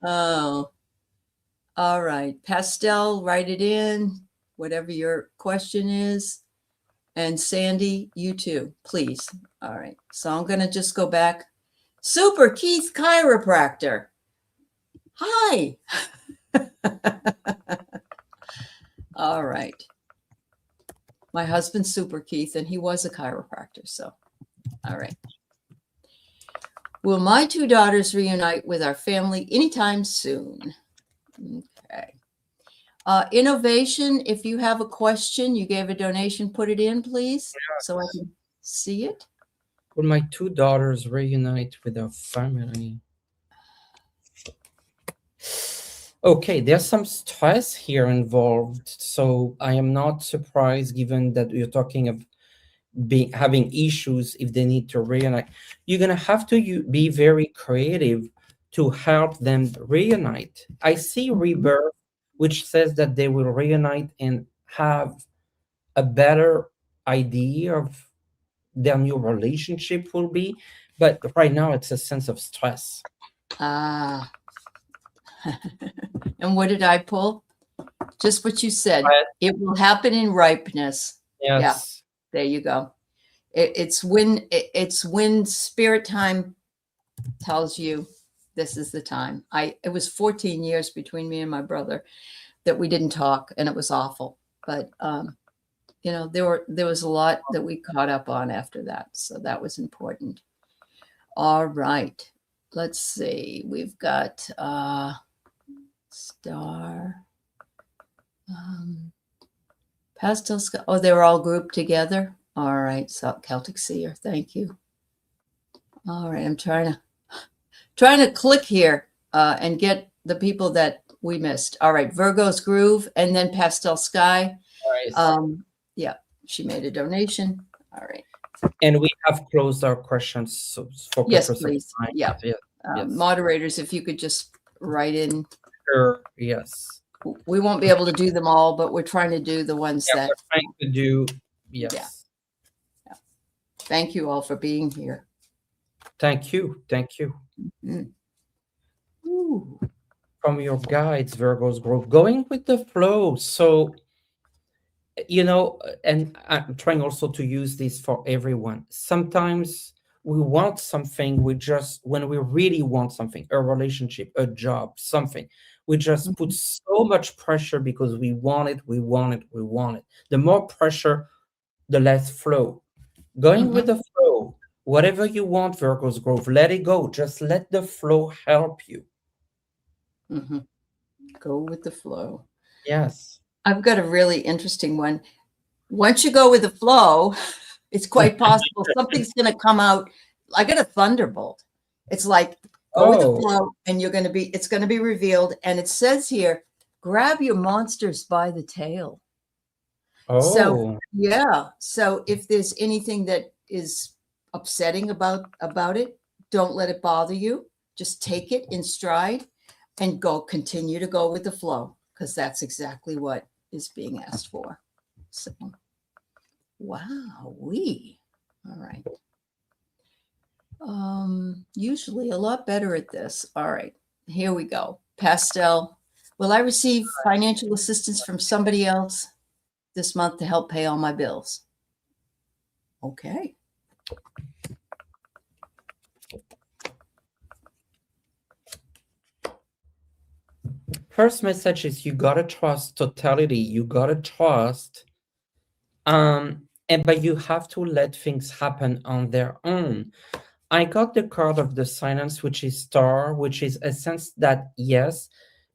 Oh, all right. Pastel, write it in, whatever your question is. And Sandy, you too, please. All right. So I'm going to just go back. Super Keith Chiropractor. Hi. All right. My husband's Super Keith, and he was a chiropractor. So, all right. Will my two daughters reunite with our family anytime soon? Okay. Innovation, if you have a question, you gave a donation, put it in, please, so I can see it. Will my two daughters reunite with our family? Okay, there's some stress here involved, so I am not surprised given that you're talking of having issues if they need to reunite. You're gonna have to be very creative to help them reunite. I see Rebirth, which says that they will reunite and have a better idea of their new relationship will be, but right now it's a sense of stress. Ah. And what did I pull? Just what you said. It will happen in ripeness. Yes. Yeah, there you go. It's when spirit time tells you this is the time. It was 14 years between me and my brother that we didn't talk, and it was awful. But there was a lot that we caught up on after that, so that was important. All right, let's see. We've got Star, Pastel Sky. Oh, they were all grouped together. All right, so Celtic Seer, thank you. All right, I'm trying to click here and get the people that we missed. All right, Virgo's Groove, and then Pastel Sky. Right. Yeah, she made a donation. All right. And we have closed our questions for Yes, purpose please. of time. Yeah. Yes. Moderators, if you could just write in. Sure. Yes. We won't be able to do them all, but we're trying to do the ones that we're trying to do. Yes. Yeah. Thank you all for being here. Thank you. Thank you. Mm-hmm. From your guides, Virgo's Grove, going with the flow. So, and I'm trying also to use this for everyone. Sometimes we want something, when we really want something, a relationship, a job, something, we just put so much pressure because we want it. The more pressure, the less flow. Going with the flow, whatever you want, Virgo's Grove, let it go. Just let the flow help you. Go with the flow. Yes. I've got a really interesting one. Once you go with the flow, it's quite possible something's going to come out. I got a thunderbolt. It's like go with the Oh, flow, and it's going to be revealed. And it says here, grab your monsters by the tail. So oh, yeah. So if there's anything that is upsetting about it, don't let it bother you. Just take it in stride and continue to go with the flow, because that's exactly what is being asked for. So wow, all right. Usually a lot better at this. All right, here we go. Pastel. Will I receive financial assistance from somebody else this month to help pay all my bills? Okay. first message is you gotta trust totality. You gotta trust, and but you have to let things happen on their own. I got the card of the silence, which is star, which is a sense that yes,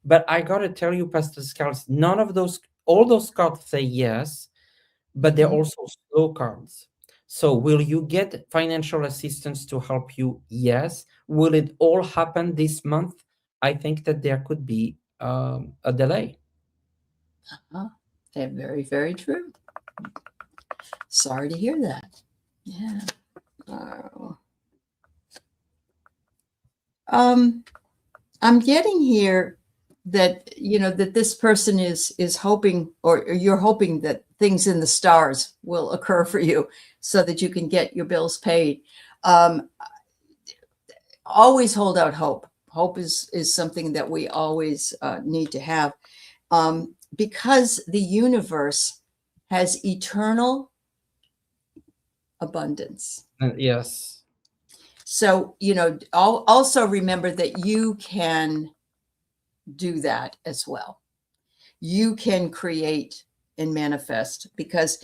but I gotta tell you, Pastor Skulls, none of those, all those cards say yes, but they're Mhm. also slow cards. So will you get financial assistance to help you? Yes. Will it all happen this month? I think that there could be a delay. They're very, very true. Sorry to hear that. Yeah. Oh. I'm getting here that that this person is hoping, or you're hoping that things in the stars will occur for you so that you can get your bills paid. Um, Always hold out hope. Hope is something that we always need to have, because the universe has eternal abundance. Yes. So, also remember that you can do that as well. You can create and manifest, because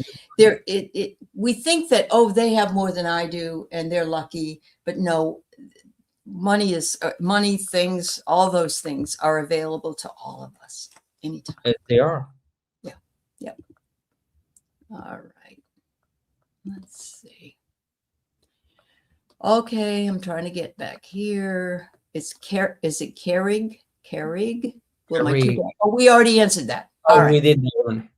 we think that, oh, they have more than I do and they're lucky, but no, money, things, all those things are available to all of us anytime. They are. Yeah. Yep. All right. Let's see. Okay, I'm trying to get back here. Is it Carrig? Carrig? Well, my two. Very. Oh, we already answered that. All Oh, we right. did that one.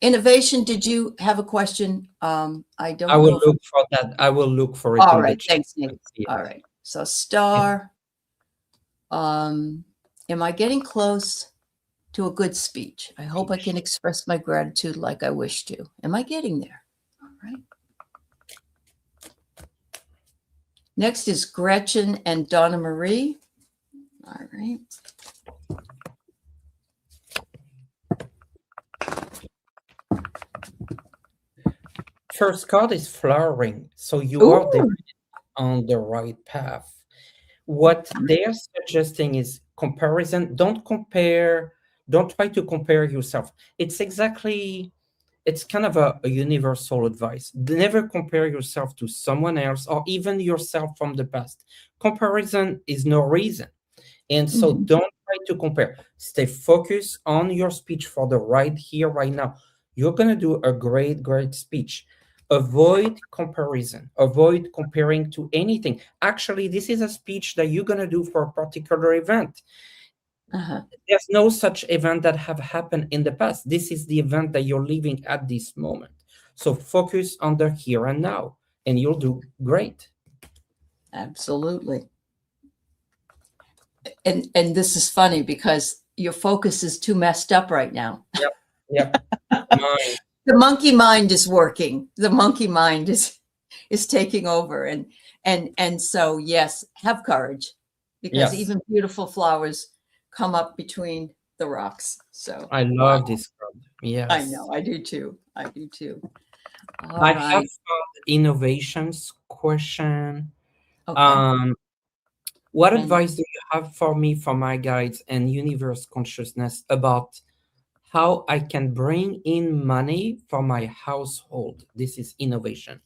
Innovation, did you have a question? I I don't will know if. look for that. I will look for it All in the right. chat Thanks, Nathe. and see All it. right. So Yeah. star. Am I getting close to a good speech? I hope I can express my gratitude like I wish to. Am I getting there? All right. Next is Gretchen and Donna Marie. All right. First card is flowering, so you are Ooh. on the right path. What they're suggesting is comparison. Don't compare, don't try to compare yourself. It's kind of a universal advice. Never compare yourself to someone else or even yourself from the past. Comparison is no reason. And so Mhm. don't try to compare. Stay focused on your speech for the right here, right now. You're going to do a great, great speech. Avoid comparison. Avoid comparing to anything. Actually, this is a speech that you're going to do for a particular event. Uh-huh. There's no such event that have happened in the past. This is the event that you're living at this moment. So focus on the here and now, and you'll do great. Absolutely. And this is funny because your focus is too messed up right now. Yep. Yep. Mine. The monkey mind is working. The monkey mind is taking over, and so yes, have courage, because Yes. even beautiful flowers come up between the rocks. So I wow, love this card. I Yes. know, I do too. I do too. All I have right. found innovations question. Okay. Um, what And advice do you have for me, for my guides and universe consciousness about how I can bring in money for my household? This is innovation.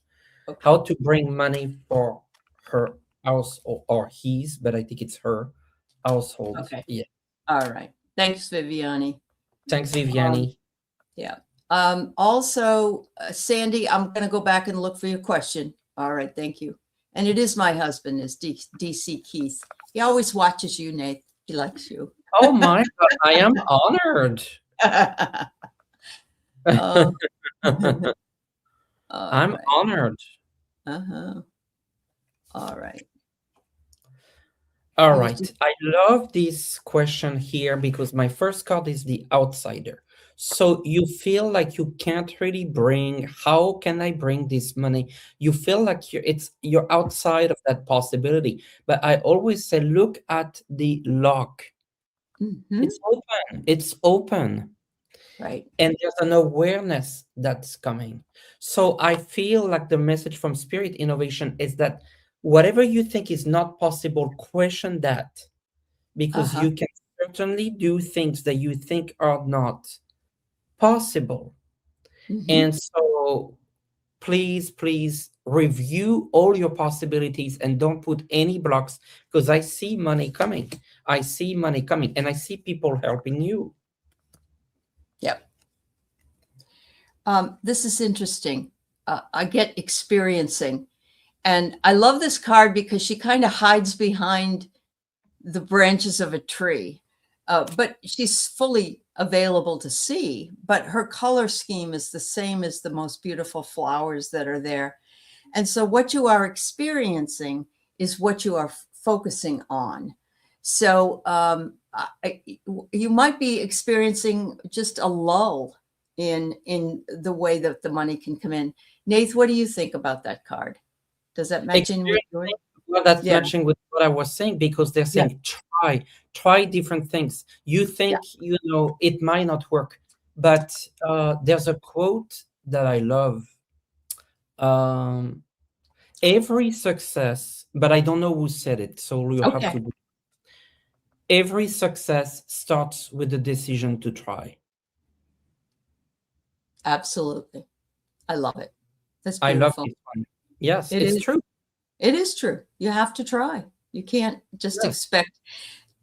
How okay. to bring money for her house, or his, but I think it's her household. Okay. Yeah. All right. Thanks, Viviani. Thanks, Um, Viviani. yeah. Also, Sandy, I'm going to go back and look for your question. All right, thank you. And it is my husband, is DC Keith. He always watches you, Nate. He likes you. Oh my God, I am honored. Um, all I'm right. honored. Uh-huh. All right. All I was right. just, I love this question here because my first card is the outsider. So you feel like you can't really bring, how can I bring this money? You feel like you're outside of that possibility. But I always say, look at the lock. mhm, It's open. It's open. right. And there's an awareness that's coming. So I feel like the message from Spirit Innovation is that whatever you think is not possible, question that, because Uh-huh. you can certainly do things that you think are not possible. Hmm. And so please, please review all your possibilities and don't put any blocks, because I see money coming. I see money coming and I see people helping you. Yep. This is interesting. I get experiencing. And I love this card because she kind of hides behind the branches of a tree. But she's fully available to see, but her color scheme is the same as the most beautiful flowers that are there. And so what you are experiencing is what you are focusing on. So you might be experiencing just a lull in the way that the money can come in. Nath, what do you think about that card? Does that match in with yours? Experiencing, well, that's Yeah, matching with what I was saying, because they're yeah, saying try different things. You yeah. think it might not work, but there's a quote that I love. Um, every success, but I don't know who said it, so you have Okay, to. Every success starts with the decision to try. absolutely. I love it. That's I love beautiful. this one. Yes, It it's is. true. It is true. You have to try. You can't just Yes. expect,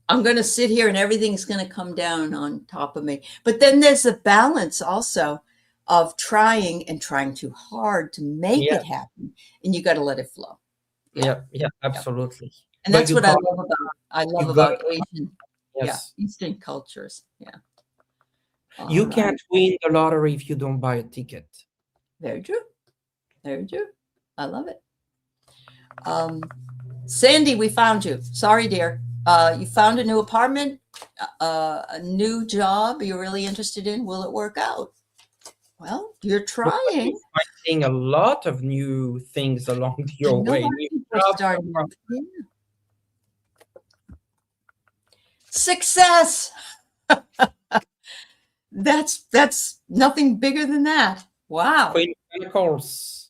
I'm going to sit here and everything's going to come down on top of me. But then there's a balance also of trying and trying too hard to make Yeah, it happen. And you got to let it flow. Yeah. yeah, yeah, Yeah. absolutely. And But that's what I love you got, about Asian, yeah, yes. Eastern cultures. Yeah. All You right. can't win the lottery if you don't buy a ticket. Very true. Very true. I love it. Um, Sandy, we found you. Sorry, dear. You found a new apartment, a new job you're really interested in. Will it work out? Well, you're Looks like you're trying. finding a lot of new things along I your know a way. lot of New people are jobs, starting. Yeah. Success. That's nothing bigger than that. Wow. Queen of Pentacles,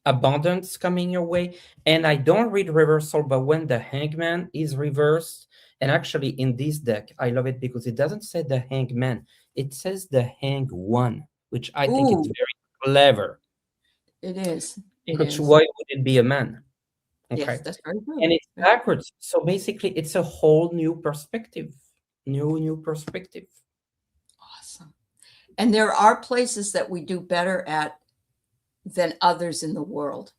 abundance coming your way. And I don't read reversal, but when the hangman is reversed, and actually in this deck, I love it because it doesn't say the hangman, it says the hang one, which I think it's Ooh, very clever. it is. It Because is. why would it be a man? Yes, Okay. that's very good. And it's backwards. So basically, it's a whole new perspective. New perspective. Awesome. And there are places that we do better at than others in the world.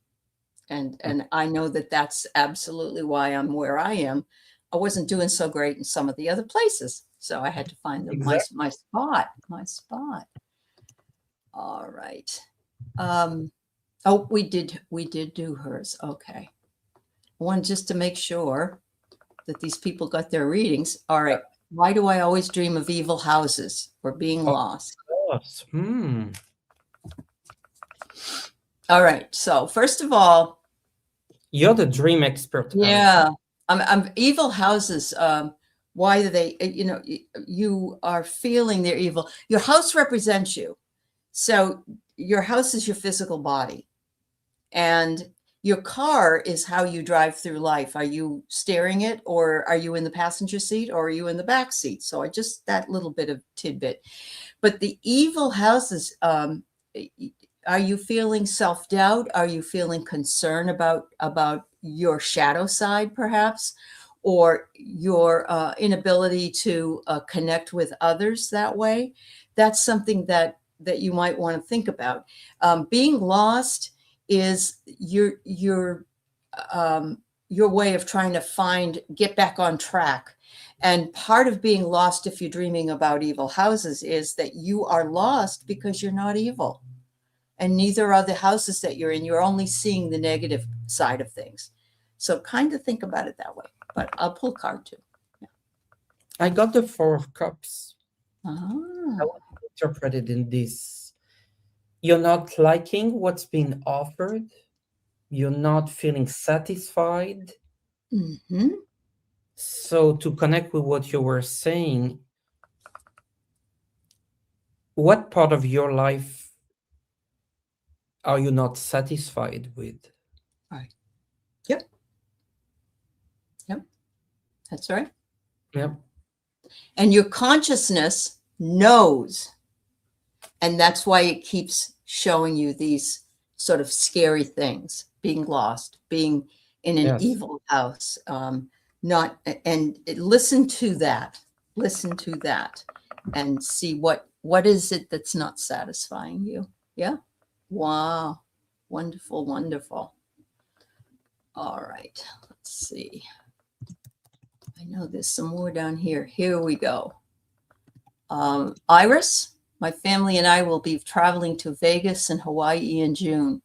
And I know that that's absolutely why I'm where I am. I wasn't doing so great in some of the other places, so I had to find Exactly. my spot, my spot. All right. Um, oh, we did do hers. Okay. I wanted just to make sure that these people got their readings. All right. Why do I always dream of evil houses or being Of lost? course. Hmm. All right. So first of all, You're the dream expert, Allison. yeah, I'm evil houses. Why do they? You are feeling they're evil. Your house represents you, so your house is your physical body, and your car is how you drive through life. Are you steering it, or are you in the passenger seat, or are you in the back seat? So I just that little bit of tidbit. But the evil houses. Are you feeling self-doubt? Are you feeling concern about your shadow side, perhaps? or your inability to connect with others that way, that's something that you might want to think about. Being lost is your way of trying to get back on track. And part of being lost, if you're dreaming about evil houses, is that you are lost because you're not evil. And neither are the houses that you're in. You're only seeing the negative side of things. So kind of think about it that way. But I'll pull a card too. I got the Four of Cups. I Ah. want to interpret it in this. You're not liking what's being offered. You're not feeling satisfied. Mm-hmm. So to connect with what you were saying, what part of your life are you not satisfied with? Right. Yep. Yep. That's right. Yep. And your consciousness knows. And that's why it keeps showing you these sort of scary things, being lost, being in an Yes. evil house. Not and listen to that. Listen to that and see what is it that's not satisfying you. Yeah. Wow. Wonderful, wonderful. All right. Let's see. I know there's some more down here. Here we go. Iris, my family and I will be traveling to Vegas and Hawaii in June.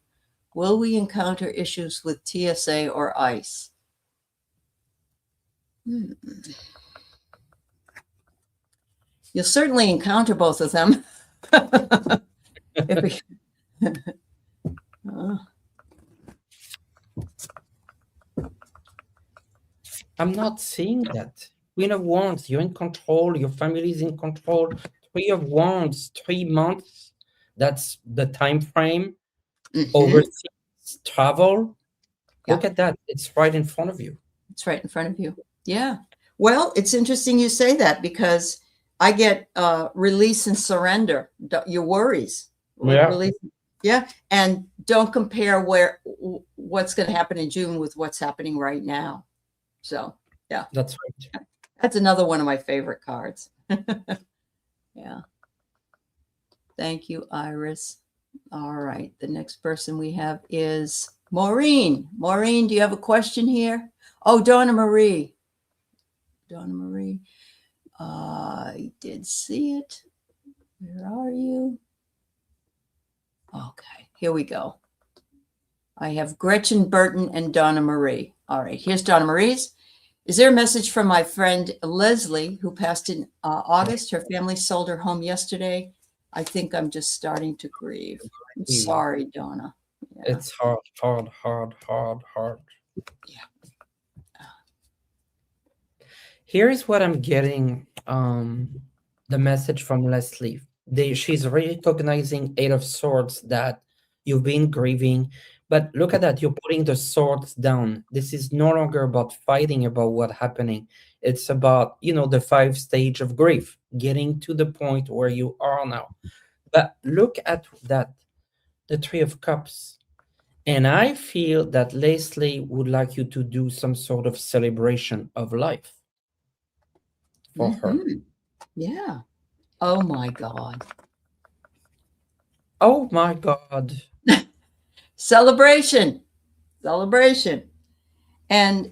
Will we encounter issues with TSA or ICE? You'll certainly encounter both of them. I'm not seeing that. Queen of Wands, you're in control. Your family is in control. Three of Wands, 3 months. That's the time frame. Overseas travel. Yeah. Look at that. It's right in front of you. It's right in front of you. Yeah. Well, it's interesting you say that because I get release and surrender your worries. Yeah. Release. Yeah. And don't compare what's going to happen in June with what's happening right now. So, yeah. That's right. That's another one of my favorite cards. Yeah. Thank you, Iris. All right. The next person we have is Maureen. Maureen, do you have a question here? Oh, Donna Marie. Donna Marie. I did see it. Where are you? Okay, here we go. I have Gretchen Burton and Donna Marie. All right, here's Donna Marie's. Is there a message from my friend Leslie, who passed in August? Her family sold her home yesterday. I think I'm just starting to grieve. I'm sorry, Donna. Yeah. It's hard. Yeah. Here's what I'm getting. The message from Leslie. She's recognizing Eight of Swords that you've been grieving. But look at that. You're putting the swords down. This is no longer about fighting about what's happening. It's about, the 5 stage of grief, getting to the point where you are now. But look at that, the Three of Cups. And I feel that Leslie would like you to do some sort of celebration of life for her. Yeah. Oh my God. Oh my God. Celebration. And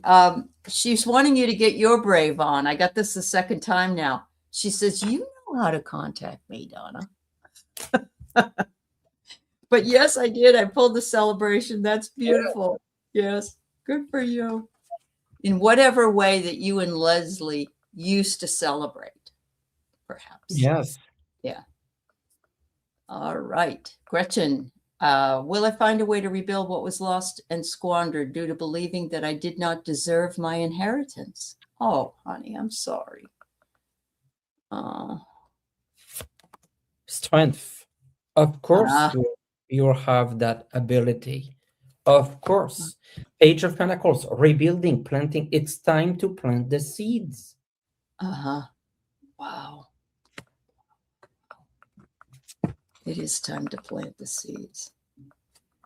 she's wanting you to get your brave on. I got this the second time now. She says, you know how to contact me, Donna. But yes, I did. I pulled the celebration. That's beautiful. Yeah. Yes. Good for you. In whatever way that you and Leslie used to celebrate, perhaps. Yes. Yeah. All right. Gretchen, will I find a way to rebuild what was lost and squandered due to believing that I did not deserve my inheritance? Oh, honey, I'm sorry. Strength. Of course, you have that ability. Of course. Page of Pentacles, rebuilding, planting. It's time to plant the seeds. Wow. It is time to plant the seeds.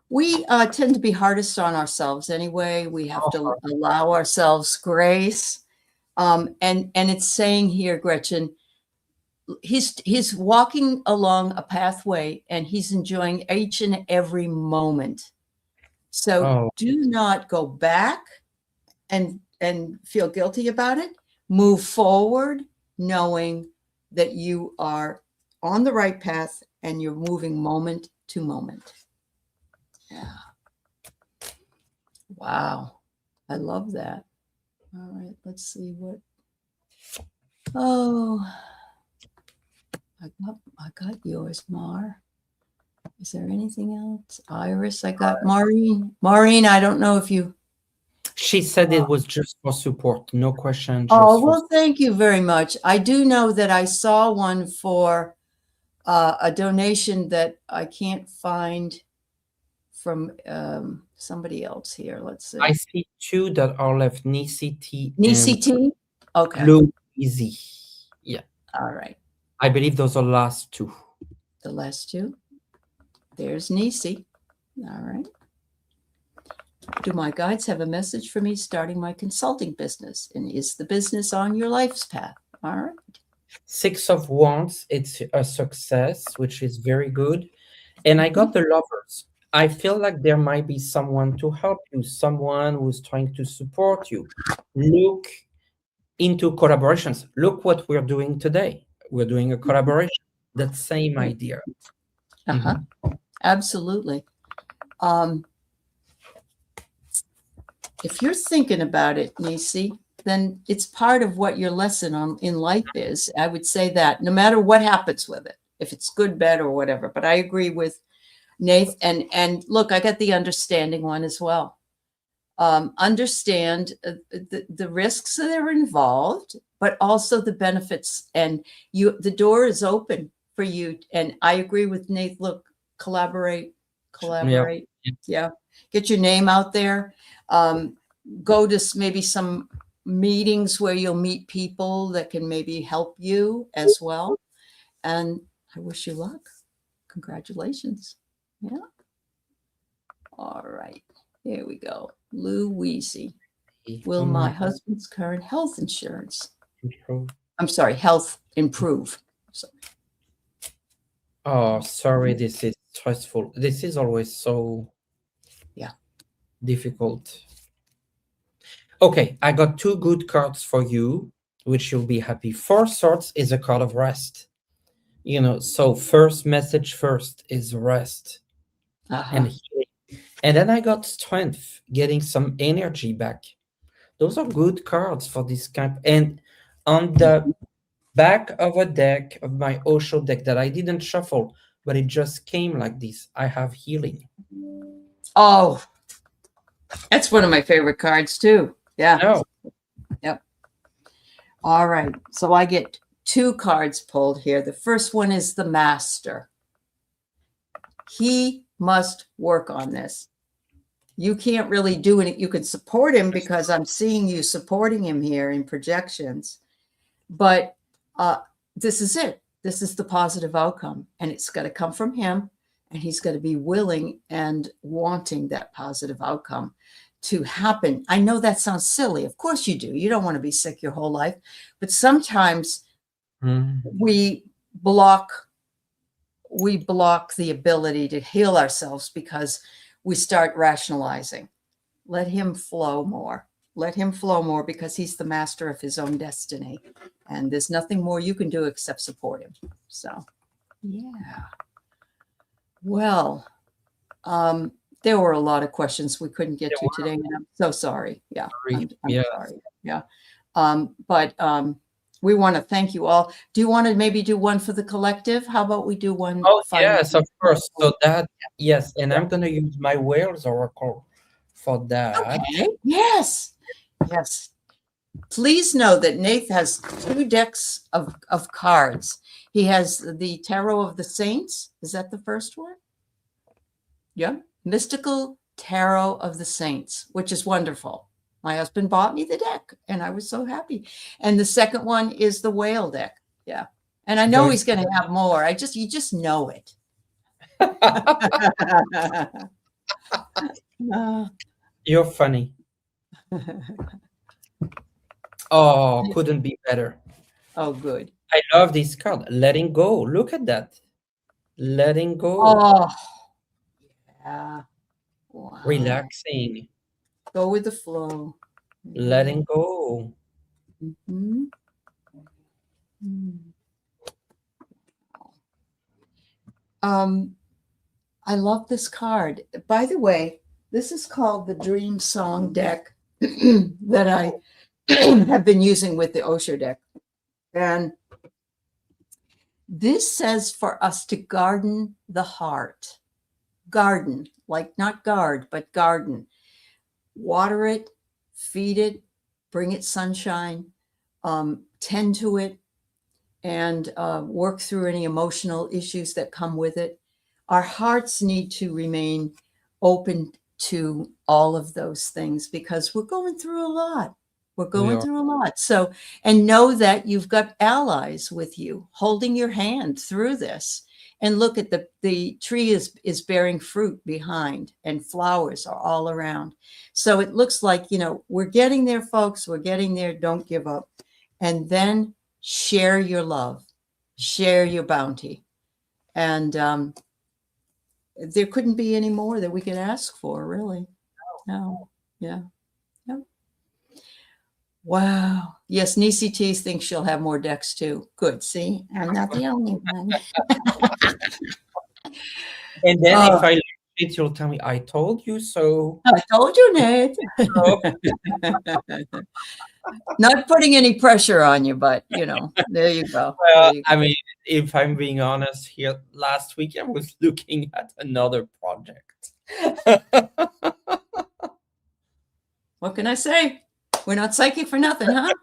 We tend to be hardest on ourselves anyway. We have to allow ourselves grace And it's saying here, Gretchen, he's walking along a pathway and he's enjoying each and every moment. So Oh, do not go back and feel guilty about it. Move forward, knowing that you are on the right path and you're moving moment to moment. Yeah. Wow. I love that. All right, let's see what. Oh, I got yours, Mar. Is there anything else? Iris, I got Maureen. Maureen, I don't know if you. she said it was just for support, no question, Oh, just for. well, thank you very much. I do know that I saw one for a donation that I can't find from somebody else here. Let's see. I see two that are left, Nathe and NCT? Okay. Blue Easy. Yeah, All right. I believe those are last two. The last two. There's Nisi. All right. Do my guides have a message for me starting my consulting business? And is the business on your life's path? All right. Six of Wands, it's a success, which is very good. And I got the Lovers. I feel like there might be someone to help you, someone who's trying to support you. Look into collaborations. Look what we're doing today. We're doing a collaboration. That same idea. Uh-huh. Absolutely. If you're thinking about it, Nisi, then it's part of what your lesson in life is. I would say that no matter what happens with it, if it's good, bad, or whatever. But I agree with Nathe. And look, I got the understanding one as well. Understand the risks that are involved, but also the benefits. And the door is open for you. And I agree with Nathe. Look, collaborate. Yeah. Get your name out there. Go to maybe some meetings where you'll meet people that can maybe help you as well. And I wish you luck. Congratulations. Yeah. All right. Here we go. Louise. Will my husband's current health insurance health improve? Sorry. Oh, sorry, this is stressful. This is always so difficult. Okay, I got two good cards for you, which you'll be happy. Four Swords is a card of rest. So first message first is rest and healing. And then I got Strength, getting some energy back. Those are good cards for this kind. And on the back of a deck of my Osho deck that I didn't shuffle, but it just came like this, I have healing. Oh, that's one of my favorite cards too. Yeah. No. Yep. All right. So I get two cards pulled here. The first one is the Master. He must work on this. You can't really do it. You can support him because I'm seeing you supporting him here in projections. But this is it. This is the positive outcome. And it's got to come from him. And he's got to be willing and wanting that positive outcome to happen. I know that sounds silly. Of course you do. You don't want to be sick your whole life. But sometimes we block the ability to heal ourselves because we start rationalizing. Let him flow more. Let him flow more because he's the master of his own destiny. And there's nothing more you can do except support him. So, yeah. Well, there were a lot of questions we couldn't get to today, and I'm so sorry. Yeah, I'm sorry. Yeah. But we want to thank you all. Do you want to maybe do one for the collective? How about we do one? Oh, yes, of course. So that, yes, and I'm going to use my Whales Oracle for that. Okay. Yes. Yes. Please know that Nathe has two decks of cards. He has the Tarot of the Saints. Is that the first one? Yeah. Mystical Tarot of the Saints, which is wonderful. My husband bought me the deck and I was so happy. And the second one is the Whale deck. Yeah. And I know he's going to have more. You just know it. You're funny. Oh, couldn't be better. Oh, good. I love this card. Letting go. Look at that. Letting go. Oh, yeah. Wow. Relaxing. Go with the flow. Letting go. Mhm. Mm. Um, I love this card. By the way, this is called the Dream Song deck that I have been using with the Osho deck. And this says for us to garden the heart. Garden, like not guard, but garden. Water it, feed it, bring it sunshine, tend to it, and work through any emotional issues that come with it. Our hearts need to remain open to all of those things because we're going through a lot. We're We going are. through a lot. So, and know that you've got allies with you holding your hand through this. And look at the tree is bearing fruit behind and flowers are all around. So it looks like, we're getting there, folks. We're getting there. Don't give up. And then share your love, share your bounty. And there couldn't be any more that we could ask for, really. No. Yeah. Yeah. Wow. Yes, Nisi Tees thinks she'll have more decks too. Good. See, I'm not the only one. And then if Oh, I like it, you'll tell me, I told you so. I told you, Nate. Oh, Not putting any pressure on you, but there you go. There well, you I go. mean, if I'm being honest here, last week I was looking at another project. What can I say? We're not psychic for nothing, huh?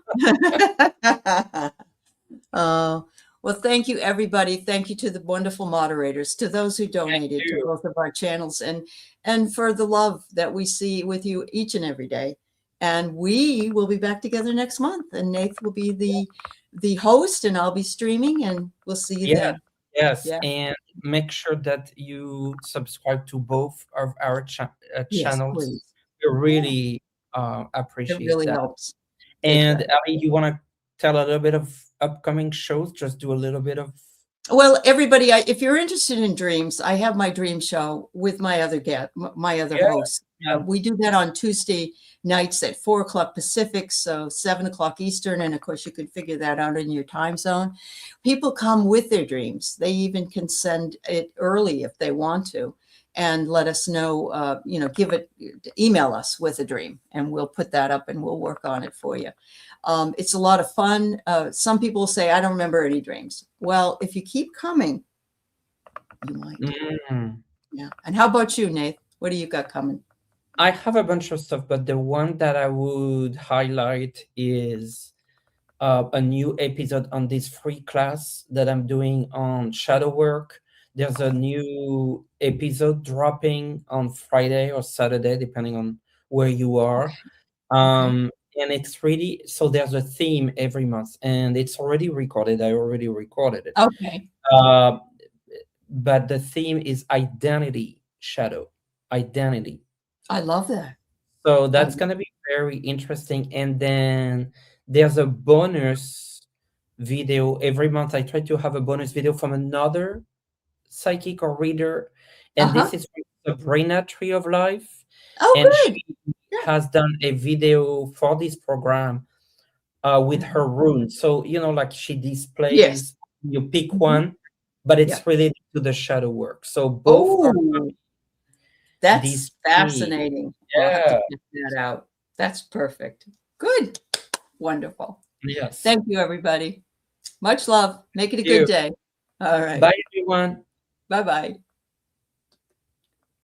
Well, thank you, everybody. Thank you to the wonderful moderators, to those who donated to you. both of our channels, and for the love that we see with you each and every day. And we will be back together next month. And Nathe will be the host, and I'll be streaming, and we'll see you Yeah, then. yes, Yeah. and make sure that you subscribe to both of our Yes, channels. please. We Yeah, really it appreciate really that. helps. It And does. Ali, you want to tell a little bit of upcoming shows? Just do a little bit of. Well, everybody, if you're interested in dreams, I have my dream show with my other my other Yeah, hosts. yeah. We do that on Tuesday nights at 4 o'clock Pacific, so 7 o'clock Eastern, and of course you can figure that out in your time zone. People come with their dreams. They even can send it early if they want to, and let us know. Email us with a dream, and we'll put that up and we'll work on it for you. It's a lot of fun. Some people say, I don't remember any dreams. Well, if you keep coming, you might. Mm. Yeah. And how about you, Nate? What do you got coming? I have a bunch of stuff, but the one that I would highlight is a new episode on this free class that I'm doing on shadow work. There's a new episode dropping on Friday or Saturday, depending on where you are. Okay. And it's really so there's a theme every month, and it's already recorded. I already recorded it. Okay. Uh, but the theme is identity shadow, identity. I love that. So I, that's gonna be very interesting. And then there's a bonus video every month. I try to have a bonus video from another psychic or reader, and uh-huh. this is from Sabrina Tree of Life, and Oh, good. she Yeah. has done a video for this program with her runes. So like she Yes. displays, you pick Mhm. one, but Yeah. it's related to the shadow work. So both are Oh, that's these three. fascinating. We'll have to Yeah. check that out. That's perfect. Good. Wonderful. Yes. Thank you, everybody. Much love. Make it a Thank good you. day. All right. Bye, everyone. Bye-bye.